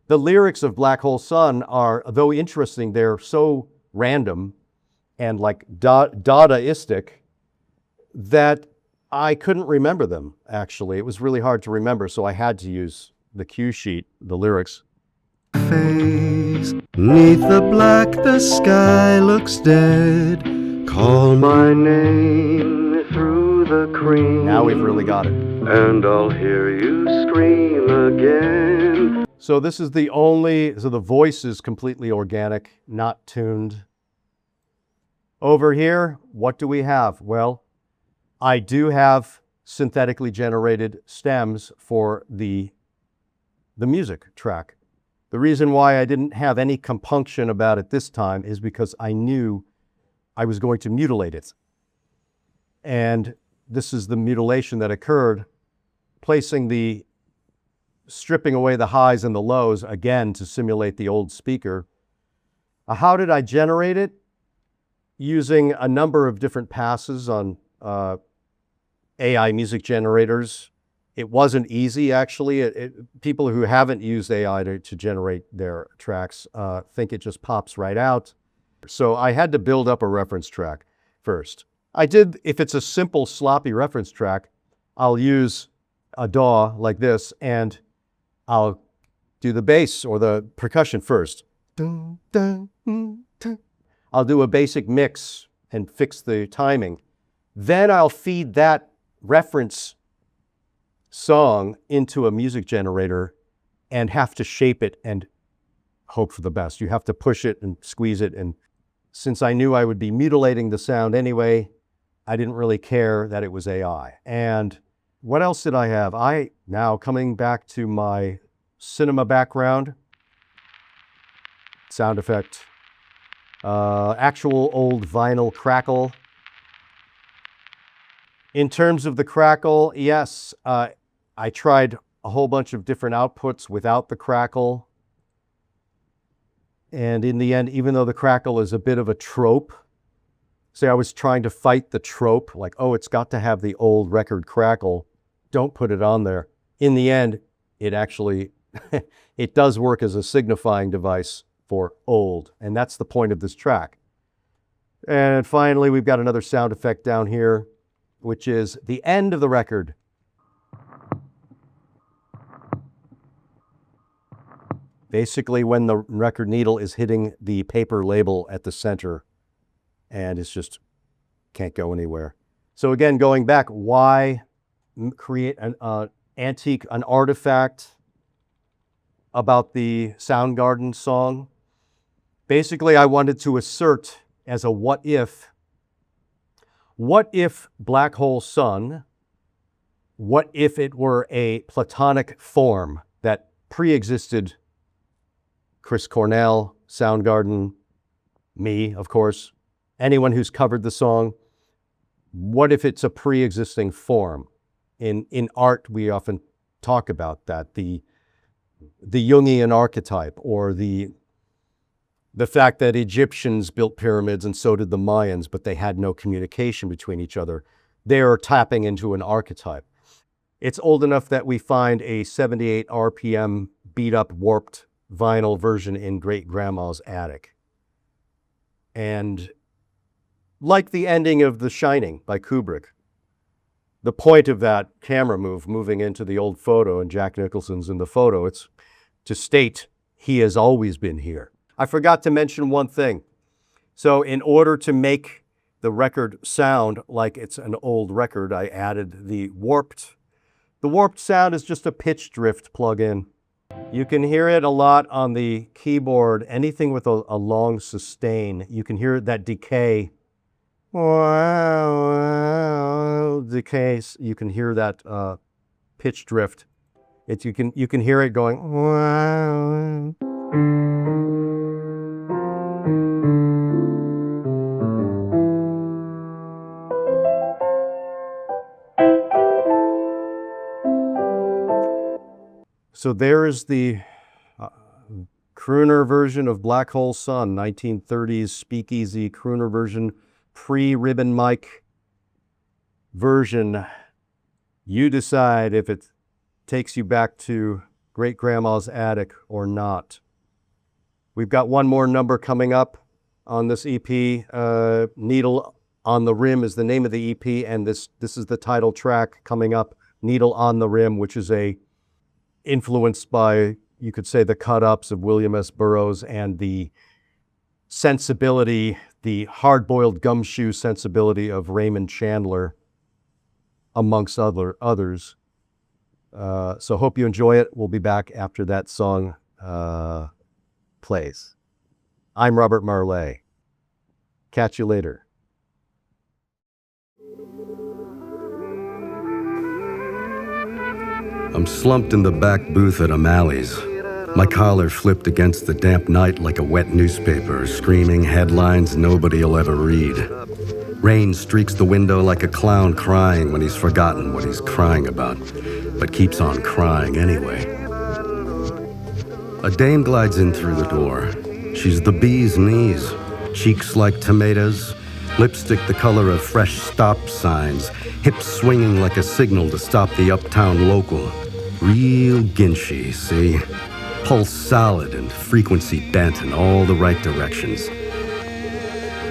the lyrics of Black Hole Sun are, though interesting, they're so random and like Dadaistic that I couldn't remember them, actually. It was really hard to remember, so I had to use the cue sheet, the lyrics. Face, 'neath the black, the sky looks dead. Call my name through the cream. Now we've really got it. And I'll hear you scream again. So this is the voice is completely organic, not tuned. Over here, what do we have? Well, I do have synthetically generated stems for the music track. The reason why I didn't have any compunction about it this time is because I knew I was going to mutilate it. And this is the mutilation that occurred, stripping away the highs and the lows again to simulate the old speaker. How did I generate it? Using a number of different passes on AI music generators. It wasn't easy, actually. People who haven't used AI to generate their tracks think it just pops right out. So I had to build up a reference track first. If it's a simple, sloppy reference track, I'll use a DAW like this, and I'll do the bass or the percussion first. I'll do a basic mix and fix the timing. Then I'll feed that reference song into a music generator and have to shape it and hope for the best. You have to push it and squeeze it. And since I knew I would be mutilating the sound anyway, I didn't really care that it was AI. And what else did I have? Now coming back to my cinema background, sound effect, actual old vinyl crackle. In terms of the crackle, yes, I tried a whole bunch of different outputs without the crackle. And in the end, even though the crackle is a bit of a trope, say I was trying to fight the trope, like, oh, it's got to have the old record crackle. Don't put it on there. In the end, it actually, it does work as a signifying device for old. And that's the point of this track. And finally, we've got another sound effect down here, which is the end of the record. Basically, when the record needle is hitting the paper label at the center, and it's just can't go anywhere. So again, going back, why create an antique, an artifact about the Soundgarden song? Basically, I wanted to assert as a what if Black Hole Sun, what if it were a platonic form that pre-existed Chris Cornell, Soundgarden, me, of course, anyone who's covered the song. What if it's a pre-existing form? In art, we often talk about that, the Jungian archetype, or the fact that Egyptians built pyramids and so did the Mayans, but they had no communication between each other. They're tapping into an archetype. It's old enough that we find a 78 RPM beat-up, warped vinyl version in great-grandma's attic. And like the ending of The Shining by Kubrick, the point of that camera move, moving into the old photo, and Jack Nicholson's in the photo, it's to state he has always been here. I forgot to mention one thing. So in order to make the record sound like it's an old record, I added the warped. The warped sound is just a pitch drift plug-in. You can hear it a lot on the keyboard, anything with a long sustain. You can hear that decay. Decay. You can hear that pitch drift. You can hear it going. So there's the crooner version of Black Hole Sun, 1930s speakeasy crooner version, pre-ribbon mic version. You decide if it takes you back to great-grandma's attic or not. We've got one more number coming up on this EP. Needle on the Rim is the name of the EP, and this is the title track coming up, Needle on the Rim, which is influenced by, you could say, the cut-ups of William S. Burroughs and the sensibility, the hard-boiled gumshoe sensibility of Raymond Chandler, amongst others. So hope you enjoy it. We'll be back after that song plays. I'm Robert Marleigh. Catch you later. I'm slumped in the back booth at O'Malley's. My collar flipped against the damp night like a wet newspaper, screaming headlines nobody'll ever read. Rain streaks the window like a clown crying when he's forgotten what he's crying about, but keeps on crying anyway. A dame glides in through the door. She's the bee's knees, cheeks like tomatoes, lipstick the color of fresh stop signs, hips swinging like a signal to stop the uptown local. Real ginchy, see? Pulse solid and frequency bent in all the right directions.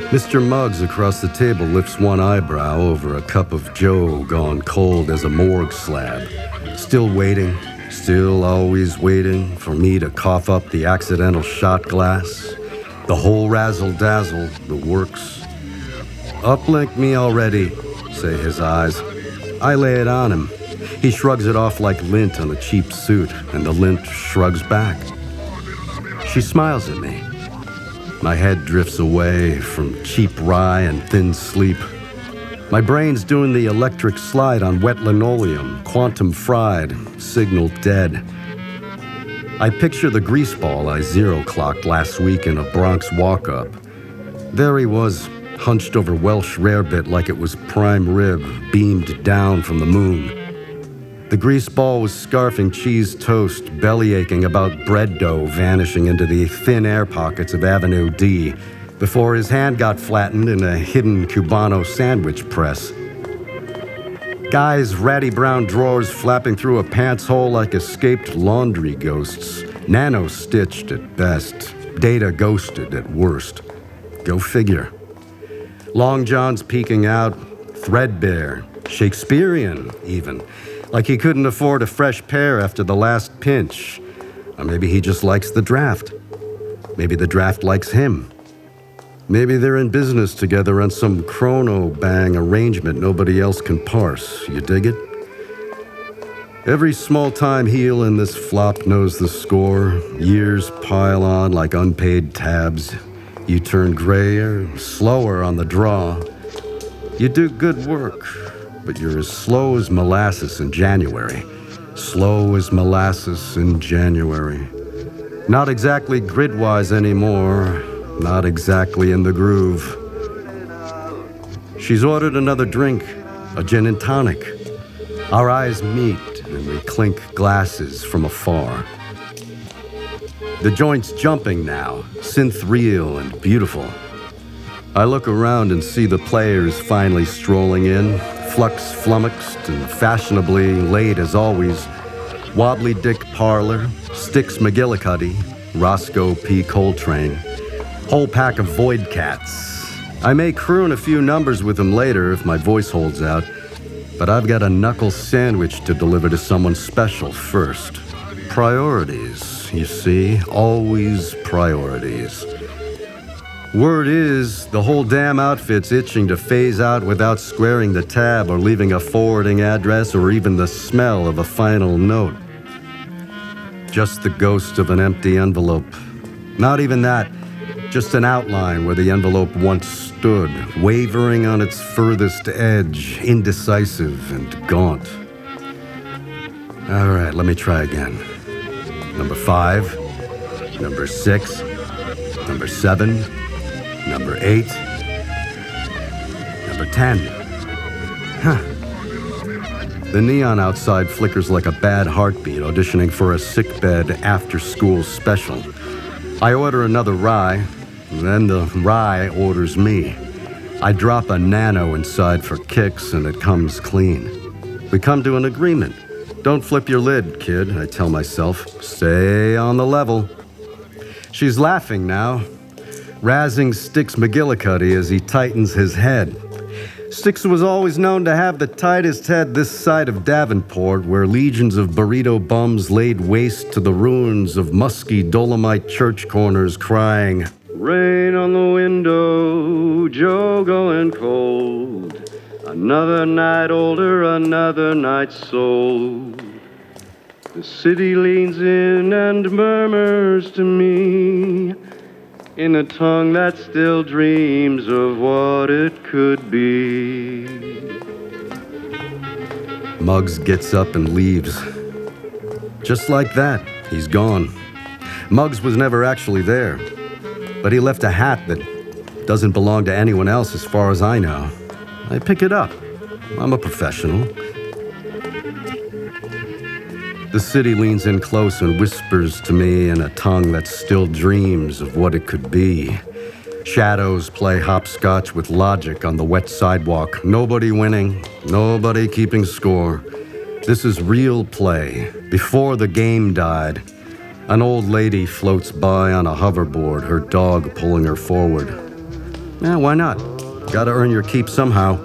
Mr. Muggs across the table lifts one eyebrow over a cup of joe gone cold as a morgue slab. Still waiting, still always waiting for me to cough up the accidental shot glass. The whole razzle-dazzle, the works. Uplink me already, say his eyes. I lay it on him. He shrugs it off like lint on a cheap suit, and the lint shrugs back. She smiles at me. My head drifts away from cheap rye and thin sleep. My brain's doing the electric slide on wet linoleum, quantum fried, signal dead. I picture the greaseball I zero-clocked last week in a Bronx walk-up. There he was, hunched over Welsh rarebit like it was prime rib, beamed down from the moon. The grease ball was scarfing cheese toast, belly aching about bread dough vanishing into the thin air pockets of Avenue D, before his hand got flattened in a hidden Cubano sandwich press. Guys' ratty brown drawers flapping through a pants hole like escaped laundry ghosts. Nano-stitched at best. Data ghosted at worst. Go figure. Long johns peeking out, threadbare, Shakespearean even, like he couldn't afford a fresh pair after the last pinch. Or maybe he just likes the draft. Maybe the draft likes him. Maybe they're in business together on some chrono-bang arrangement nobody else can parse. You dig it? Every small-time heel in this flop knows the score. Years pile on like unpaid tabs. You turn grayer, slower on the draw. You do good work, but you're as slow as molasses in January. Slow as molasses in January. Not exactly grid-wise anymore. Not exactly in the groove. She's ordered another drink, a gin and tonic. Our eyes meet and we clink glasses from afar. The joint's jumping now, synth real and beautiful. I look around and see the players finally strolling in, flux flummoxed and fashionably late as always. Wobbly Dick Parlor, Styx McGillicuddy, Roscoe P. Coltrane. Whole pack of void cats. I may croon a few numbers with them later if my voice holds out, but I've got a knuckle sandwich to deliver to someone special first. Priorities, you see, always priorities. Word is, the whole damn outfit's itching to phase out without squaring the tab or leaving a forwarding address or even the smell of a final note. Just the ghost of an empty envelope. Not even that. Just an outline where the envelope once stood, wavering on its furthest edge, indecisive and gaunt. All right, let me try again. Number 5, number 6, number 7, number 8, number 10. Huh. The neon outside flickers like a bad heartbeat auditioning for a sickbed after-school special. I order another rye. Then the rye orders me. I drop a nano inside for kicks and it comes clean. We come to an agreement. Don't flip your lid, kid, I tell myself. Stay on the level. She's laughing now, razzing Styx McGillicuddy as he tightens his head. Styx was always known to have the tightest head this side of Davenport, where legions of burrito bums laid waste to the ruins of musky Dolomite church corners crying, "Rain on the window, Joe going cold. Another night older, another night sold. The city leans in and murmurs to me in a tongue that still dreams of what it could be." Muggs gets up and leaves. Just like that, he's gone. Muggs was never actually there. But he left a hat that doesn't belong to anyone else as far as I know. I pick it up. I'm a professional. The city leans in close and whispers to me in a tongue that still dreams of what it could be. Shadows play hopscotch with logic on the wet sidewalk. Nobody winning, nobody keeping score. This is real play. Before the game died, an old lady floats by on a hoverboard, her dog pulling her forward. Yeah, why not? Gotta earn your keep somehow.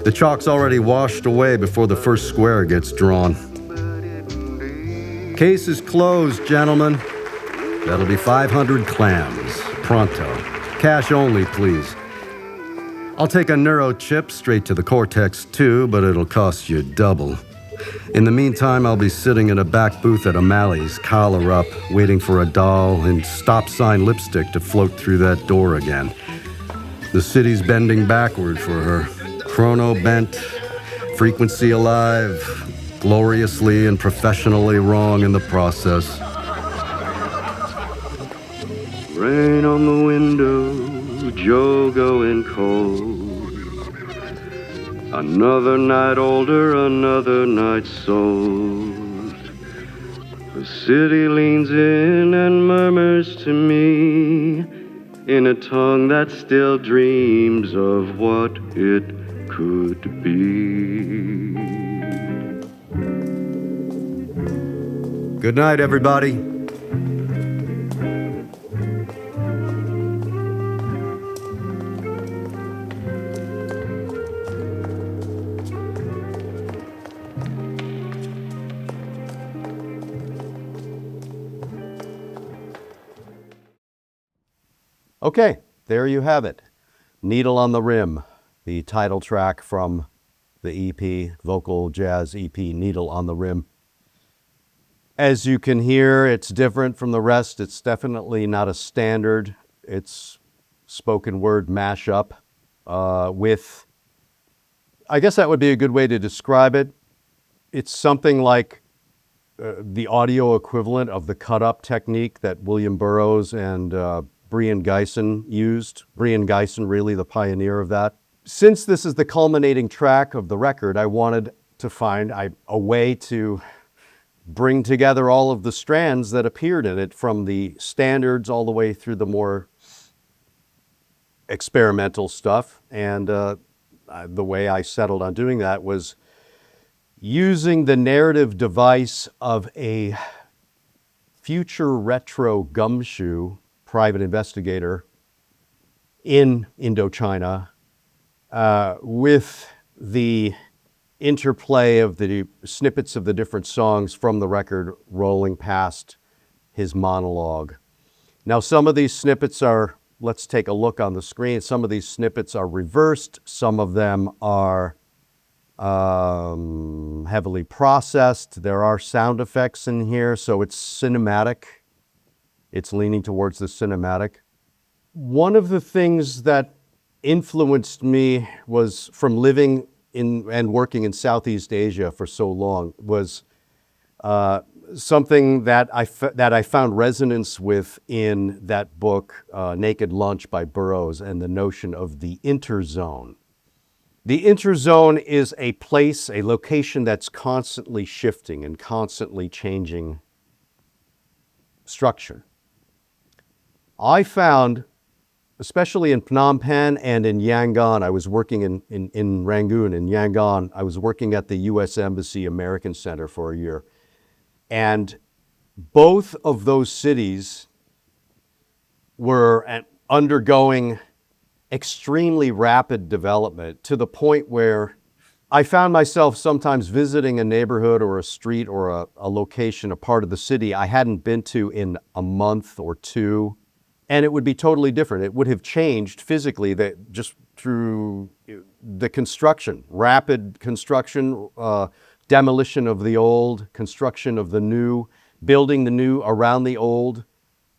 The chalk's already washed away before the first square gets drawn. Case is closed, gentlemen. That'll be 500 clams. Pronto. Cash only, please. I'll take a neuro chip straight to the cortex, too, but it'll cost you double. In the meantime, I'll be sitting in a back booth at O'Malley's, collar up, waiting for a doll in stop sign lipstick to float through that door again. The city's bending backward for her. Chrono bent, frequency alive, gloriously and professionally wrong in the process. Rain on the window, Joe going cold. Another night older, another night sold. The city leans in and murmurs to me in a tongue that still dreams of what it could be. Good night, everybody. Okay, there you have it. Needle on the Rim, the title track from the EP, vocal jazz EP, Needle on the Rim. As you can hear, it's different from the rest. It's definitely not a standard. It's spoken word mashup with, I guess that would be a good way to describe it. It's something like the audio equivalent of the cut-up technique that William Burroughs and Brian Geisen used. Brian Geisen, really the pioneer of that. Since this is the culminating track of the record, I wanted to find a way to bring together all of the strands that appeared in it, from the standards all the way through the more experimental stuff. And the way I settled on doing that was using the narrative device of a future retro gumshoe private investigator in Indochina, with the interplay of the snippets of the different songs from the record rolling past his monologue. Now, some of these snippets are, let's take a look on the screen, some of these snippets are reversed, some of them are heavily processed. There are sound effects in here, so it's cinematic. It's leaning towards the cinematic. One of the things that influenced me was, from living in and working in Southeast Asia for so long, was something that I found resonance with in that book, Naked Lunch by Burroughs, and the notion of the interzone. The interzone is a place, a location that's constantly shifting and constantly changing structure. I found, especially in Phnom Penh and in Yangon, I was working in Rangoon, in Yangon, I was working at the U.S. Embassy American Center for a year. And both of those cities were undergoing extremely rapid development, to the point where I found myself sometimes visiting a neighborhood or a street or a location, a part of the city I hadn't been to in a month or two. And it would be totally different. It would have changed physically, that just through the construction, rapid construction, demolition of the old, construction of the new, building the new around the old,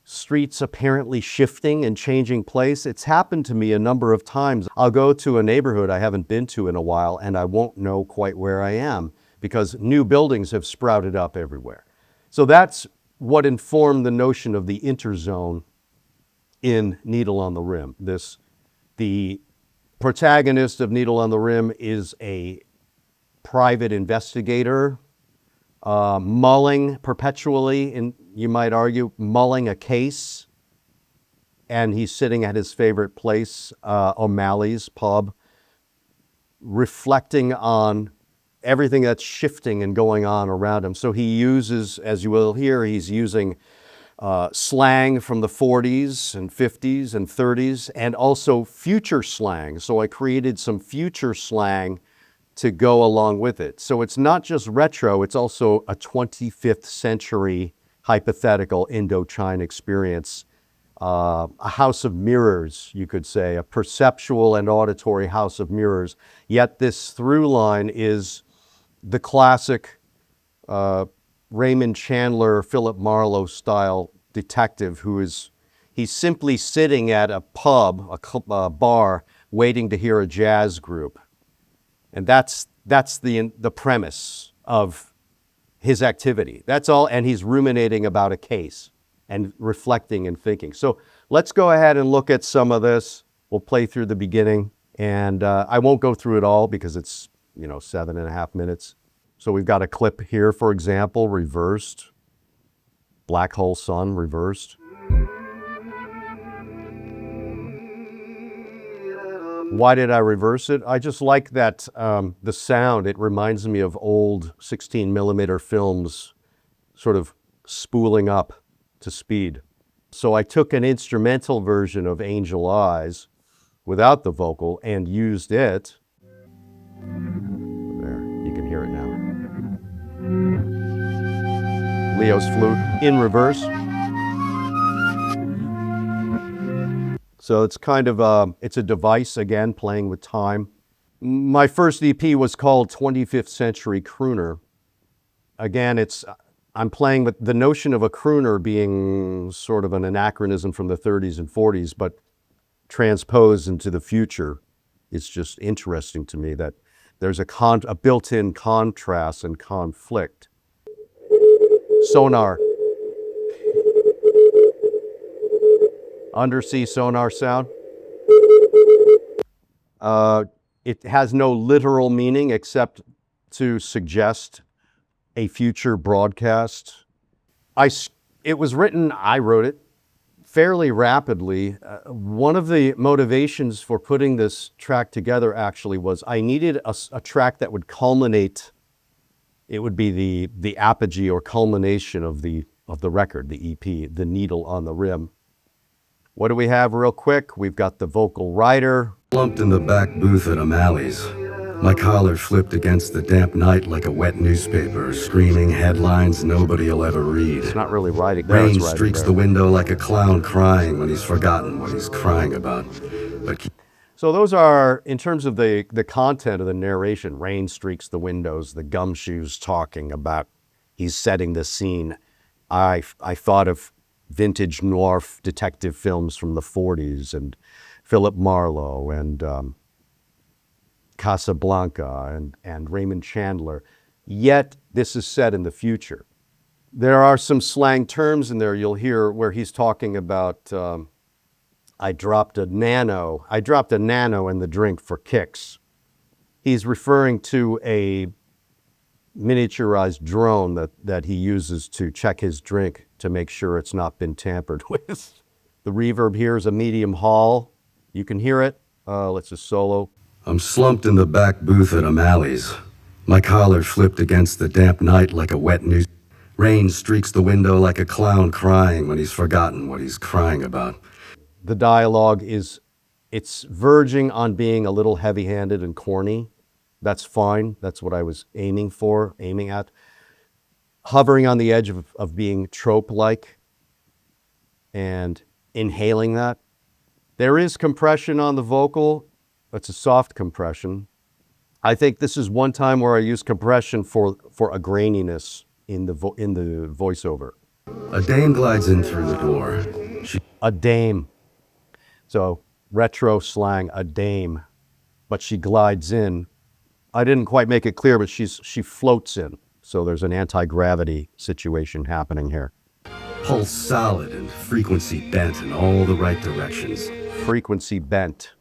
streets apparently shifting and changing place. It's happened to me a number of times. I'll go to a neighborhood I haven't been to in a while, and I won't know quite where I am because new buildings have sprouted up everywhere. So that's what informed the notion of the interzone in Needle on the Rim. The protagonist of Needle on the Rim is a private investigator, mulling perpetually, and you might argue, mulling a case. And he's sitting at his favorite place, O'Malley's pub, reflecting on everything that's shifting and going on around him. So he uses, as you will hear, he's using slang from the 40s and 50s and 30s, and also future slang. So I created some future slang to go along with it. So it's not just retro, it's also a 25th century hypothetical Indochina experience. A house of mirrors, you could say, a perceptual and auditory house of mirrors. Yet this through line is the classic Raymond Chandler, Philip Marlowe style detective he's simply sitting at a pub, a bar, waiting to hear a jazz group. And that's the premise of his activity. That's all, and he's ruminating about a case and reflecting and thinking. So let's go ahead and look at some of this. We'll play through the beginning, and I won't go through it all because it's 7.5 minutes. So we've got a clip here, for example, Black Hole Sun reversed. Why did I reverse it? I just like that, the sound. It reminds me of old 16 millimeter films sort of spooling up to speed. So I took an instrumental version of Angel Eyes without the vocal and used it. There, you can hear it now. Leo's flute in reverse. So it's kind of it's a device, again, playing with time. My first EP was called 25th Century Crooner. Again, I'm playing with the notion of a crooner being sort of an anachronism from the 30s and 40s, but transposed into the future. It's just interesting to me that there's a built-in contrast and conflict. Sonar. Undersea sonar sound. It has no literal meaning except to suggest a future broadcast. It was written, I wrote it fairly rapidly. One of the motivations for putting this track together actually was I needed a track that would culminate. It would be the apogee or culmination of the record, the EP, the needle on the rim. What do we have real quick? We've got the vocal writer. Slumped in the back booth at O'Malley's. My collar flipped against the damp night like a wet newspaper, screaming headlines nobody'll ever read. It's not really writing. Rain streaks the window like a clown crying when he's forgotten what he's crying about. So those are, in terms of the content of the narration, rain streaks the windows, the gumshoes talking about he's setting the scene. I thought of vintage noir detective films from the 40s and Philip Marlowe and Casablanca and Raymond Chandler. Yet this is set in the future. There are some slang terms in there you'll hear where he's talking about I dropped a nano in the drink for kicks. He's referring to a miniaturized drone that he uses to check his drink to make sure it's not been tampered with. The reverb here is a medium hall. You can hear it. Let's just solo. I'm slumped in the back booth at O'Malley's. My collar flipped against the damp night like a wet news. Rain streaks the window like a clown crying when he's forgotten what he's crying about. The dialogue it's verging on being a little heavy-handed and corny. That's fine. That's what I was aiming at. Hovering on the edge of being trope-like and inhaling that. There is compression on the vocal. It's a soft compression. I think this is one time where I use compression for a graininess in the voiceover. A dame glides in through the door. A dame. So retro slang, a dame. But she glides in. I didn't quite make it clear, but she floats in. So there's an anti-gravity situation happening here. Pulse solid and frequency bent in all the right directions. Frequency bent.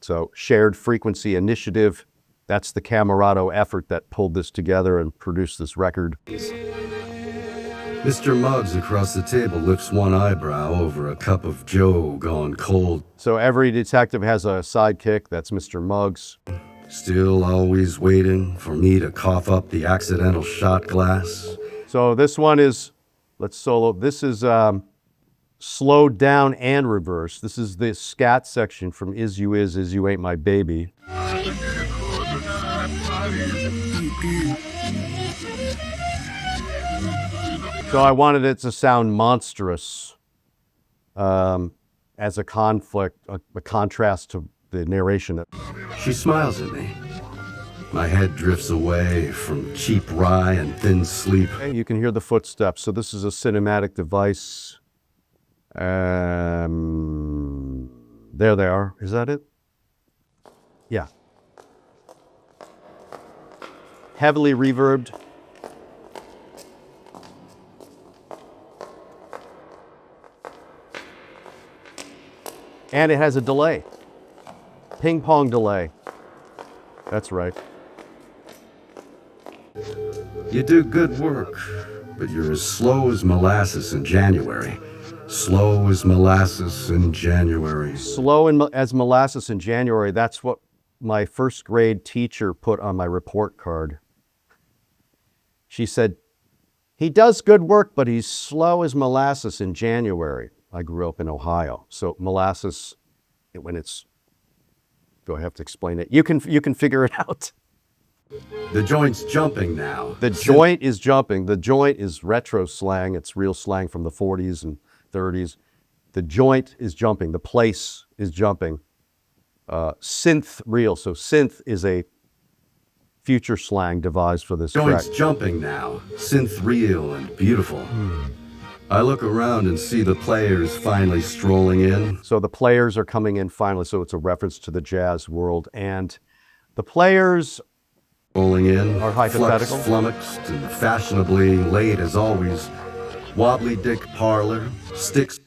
So shared frequency initiative. That's the Camerado effort that pulled this together and produced this record. Mr. Muggs across the table lifts one eyebrow over a cup of Joe gone cold. So every detective has a sidekick. That's Mr. Muggs. Still always waiting for me to cough up the accidental shot glass. So this one is, let's solo. This is slowed down and reversed. This is the scat section from Is You Ain't My Baby. So I wanted it to sound monstrous as a conflict, a contrast to the narration. She smiles at me. My head drifts away from cheap rye and thin sleep. You can hear the footsteps. So this is a cinematic device. There they are. Is that it? Yeah. Heavily reverbed. And it has a delay. Ping pong delay. That's right. You do good work, but you're as slow as molasses in January. Slow as molasses in January. Slow as molasses in January. That's what my first grade teacher put on my report card. She said, he does good work, but he's slow as molasses in January. I grew up in Ohio. So molasses, when it's, do I have to explain it? You can figure it out. The joint's jumping now. The joint is jumping. The joint is retro slang. It's real slang from the 40s and 30s. The joint is jumping. The place is jumping. Synth reel. So synth is a future slang devised for this track. Joint's jumping now. Synth real and beautiful. I look around and see the players finally strolling in. So the players are coming in finally. So it's a reference to the jazz world. And the players rolling in, are hypothetical. Flummoxed and fashionably late as always. Wobbly Dick Parlor, Sticks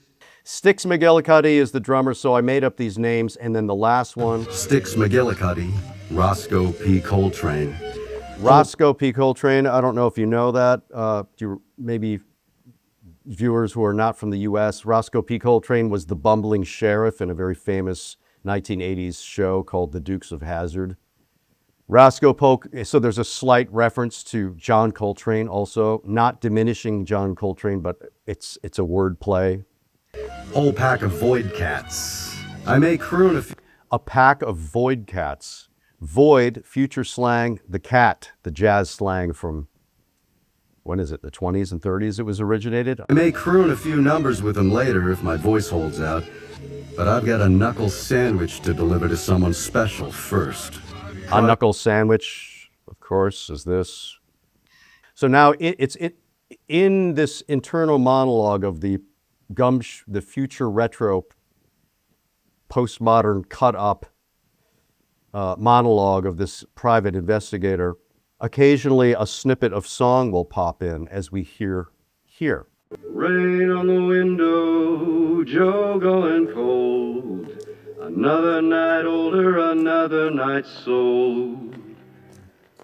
McGillicuddy is the drummer, so I made up these names, and then the last one. Sticks McGillicuddy, Roscoe P. Coltrane. Roscoe P. Coltrane, I don't know if you know that. Maybe viewers who are not from the U.S., Roscoe P. Coltrane was the bumbling sheriff in a very famous 1980s show called The Dukes of Hazzard. So there's a slight reference to John Coltrane also, not diminishing John Coltrane, but it's a word play. Whole pack of void cats. I may croon a pack of void cats. Void, future slang, the cat, the jazz slang from, when is it, the 20s and 30s it was originated? I may croon a few numbers with them later if my voice holds out, but I've got a knuckle sandwich to deliver to someone special first. A knuckle sandwich, of course, is this. So now it's in this internal monologue of the future retro postmodern cut up monologue of this private investigator. Occasionally a snippet of song will pop in as we hear here. Rain on the window, Joe going cold. Another night older, another night sold.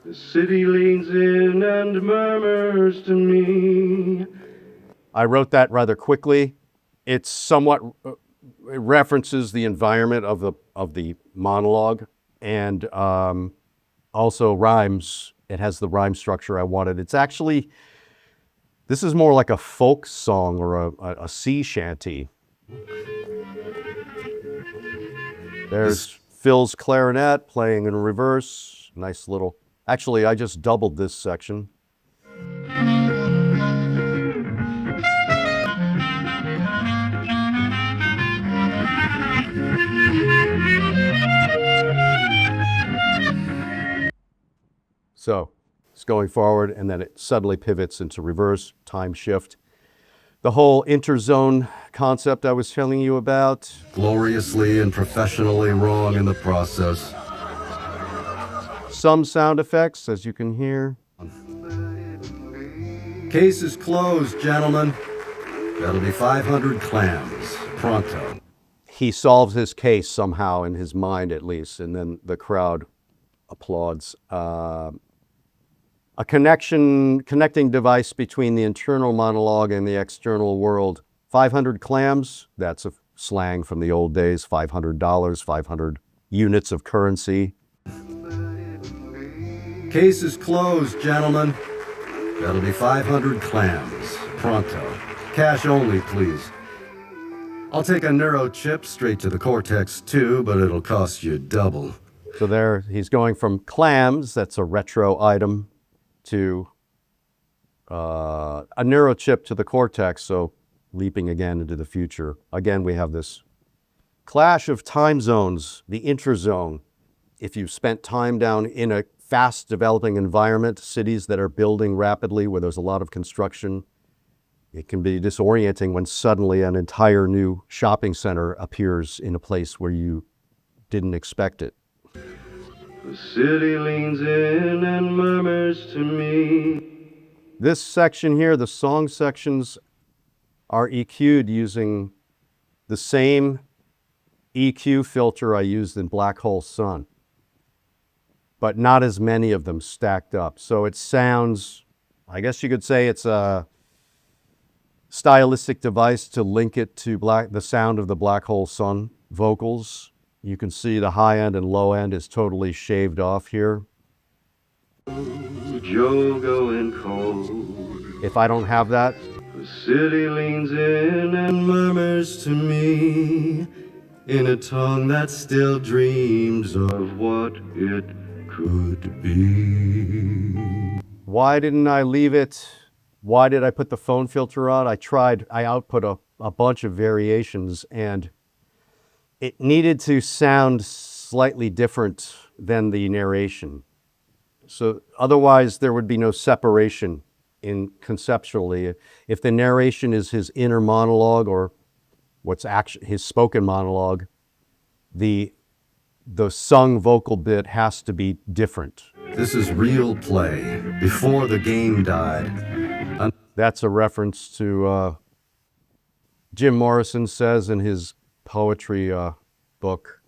The city leans in and murmurs to me. I wrote that rather quickly. It's somewhat, it references the environment of the monologue, and also rhymes. It has the rhyme structure I wanted. It's actually, this is more like a folk song or a sea shanty. There's Phil's clarinet playing in reverse. Nice little, actually I just doubled this section. So it's going forward and then it suddenly pivots into reverse, time shift. The whole interzone concept I was telling you about. Gloriously and professionally wrong in the process. Some sound effects, as you can hear. Case is closed, gentlemen. That'll be 500 clams, pronto. He solves his case somehow in his mind at least, and then the crowd applauds. A connecting device between the internal monologue and the external world. 500 clams, that's a slang from the old days, $500, 500 units of currency. Case is closed, gentlemen. That'll be 500 clams, pronto. Cash only, please. I'll take a neuro chip straight to the cortex too, but it'll cost you double. So there, he's going from clams, that's a retro item, to a neurochip to the cortex, so leaping again into the future. Again, we have this clash of time zones, the interzone. If you've spent time down in a fast developing environment, cities that are building rapidly where there's a lot of construction, it can be disorienting when suddenly an entire new shopping center appears in a place where you didn't expect it. The city leans in and murmurs to me. This section here, the song sections, are EQ'd using the same EQ filter I used in Black Hole Sun, but not as many of them stacked up. So it sounds, I guess you could say it's a stylistic device to link it to the sound of the Black Hole Sun vocals. You can see the high end and low end is totally shaved off here. Joe going cold. If I don't have that, The city leans in and murmurs to me in a tongue that still dreams of what it could be. why didn't I leave it? Why did I put the phone filter on? I output a bunch of variations, and it needed to sound slightly different than the narration. So otherwise there would be no separation in conceptually. If the narration is his inner monologue or what's actually his spoken monologue, the sung vocal bit has to be different. This is real play before the game died. That's a reference to Jim Morrison says in his poetry book,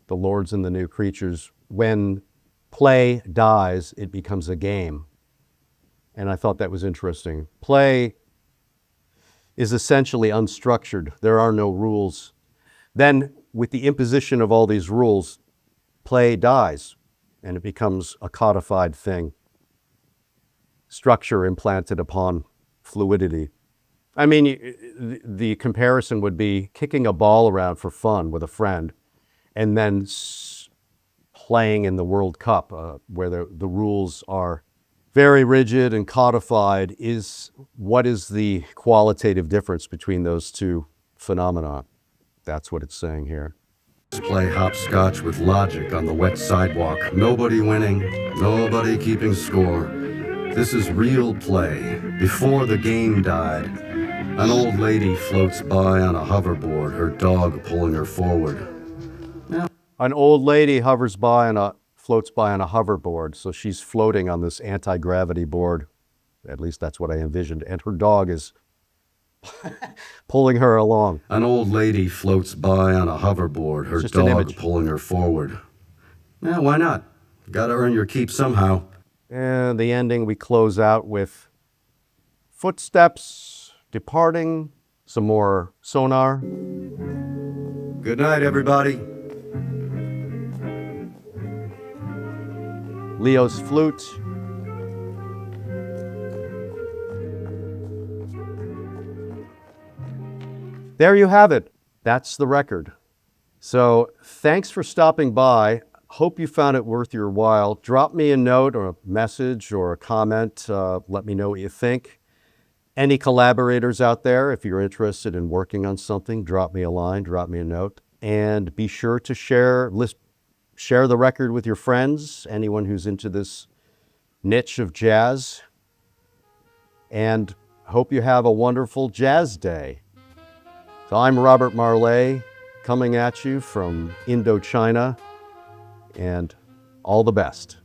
The Lords and the New Creatures, when play dies, it becomes a game. And I thought that was interesting. Play is essentially unstructured. There are no rules. Then, with the imposition of all these rules, play dies, and it becomes a codified thing. Structure implanted upon fluidity. I mean, the comparison would be kicking a ball around for fun with a friend, and then playing in the World Cup, where the rules are very rigid and codified. What is the qualitative difference between those two phenomena? That's what it's saying here. Play hopscotch with logic on the wet sidewalk. Nobody winning, nobody keeping score. This is real play before the game died. An old lady floats by on a hoverboard, her dog pulling her forward. An old lady floats by on a hoverboard, so she's floating on this anti-gravity board. At least that's what I envisioned. And her dog is pulling her along. An old lady floats by on a hoverboard, her dog pulling her forward. Yeah, why not? Gotta earn your keep somehow. And the ending, we close out with footsteps departing, some more sonar. Good night, everybody. Leo's flute. There you have it. That's the record. So thanks for stopping by. Hope you found it worth your while. Drop me a note or a message or a comment. Let me know what you think. Any collaborators out there, if you're interested in working on something, drop me a line, drop me a note. And be sure to share the record with your friends, anyone who's into this niche of jazz. And hope you have a wonderful jazz day. So I'm Robert Marleigh, coming at you from Indochina, and all the best.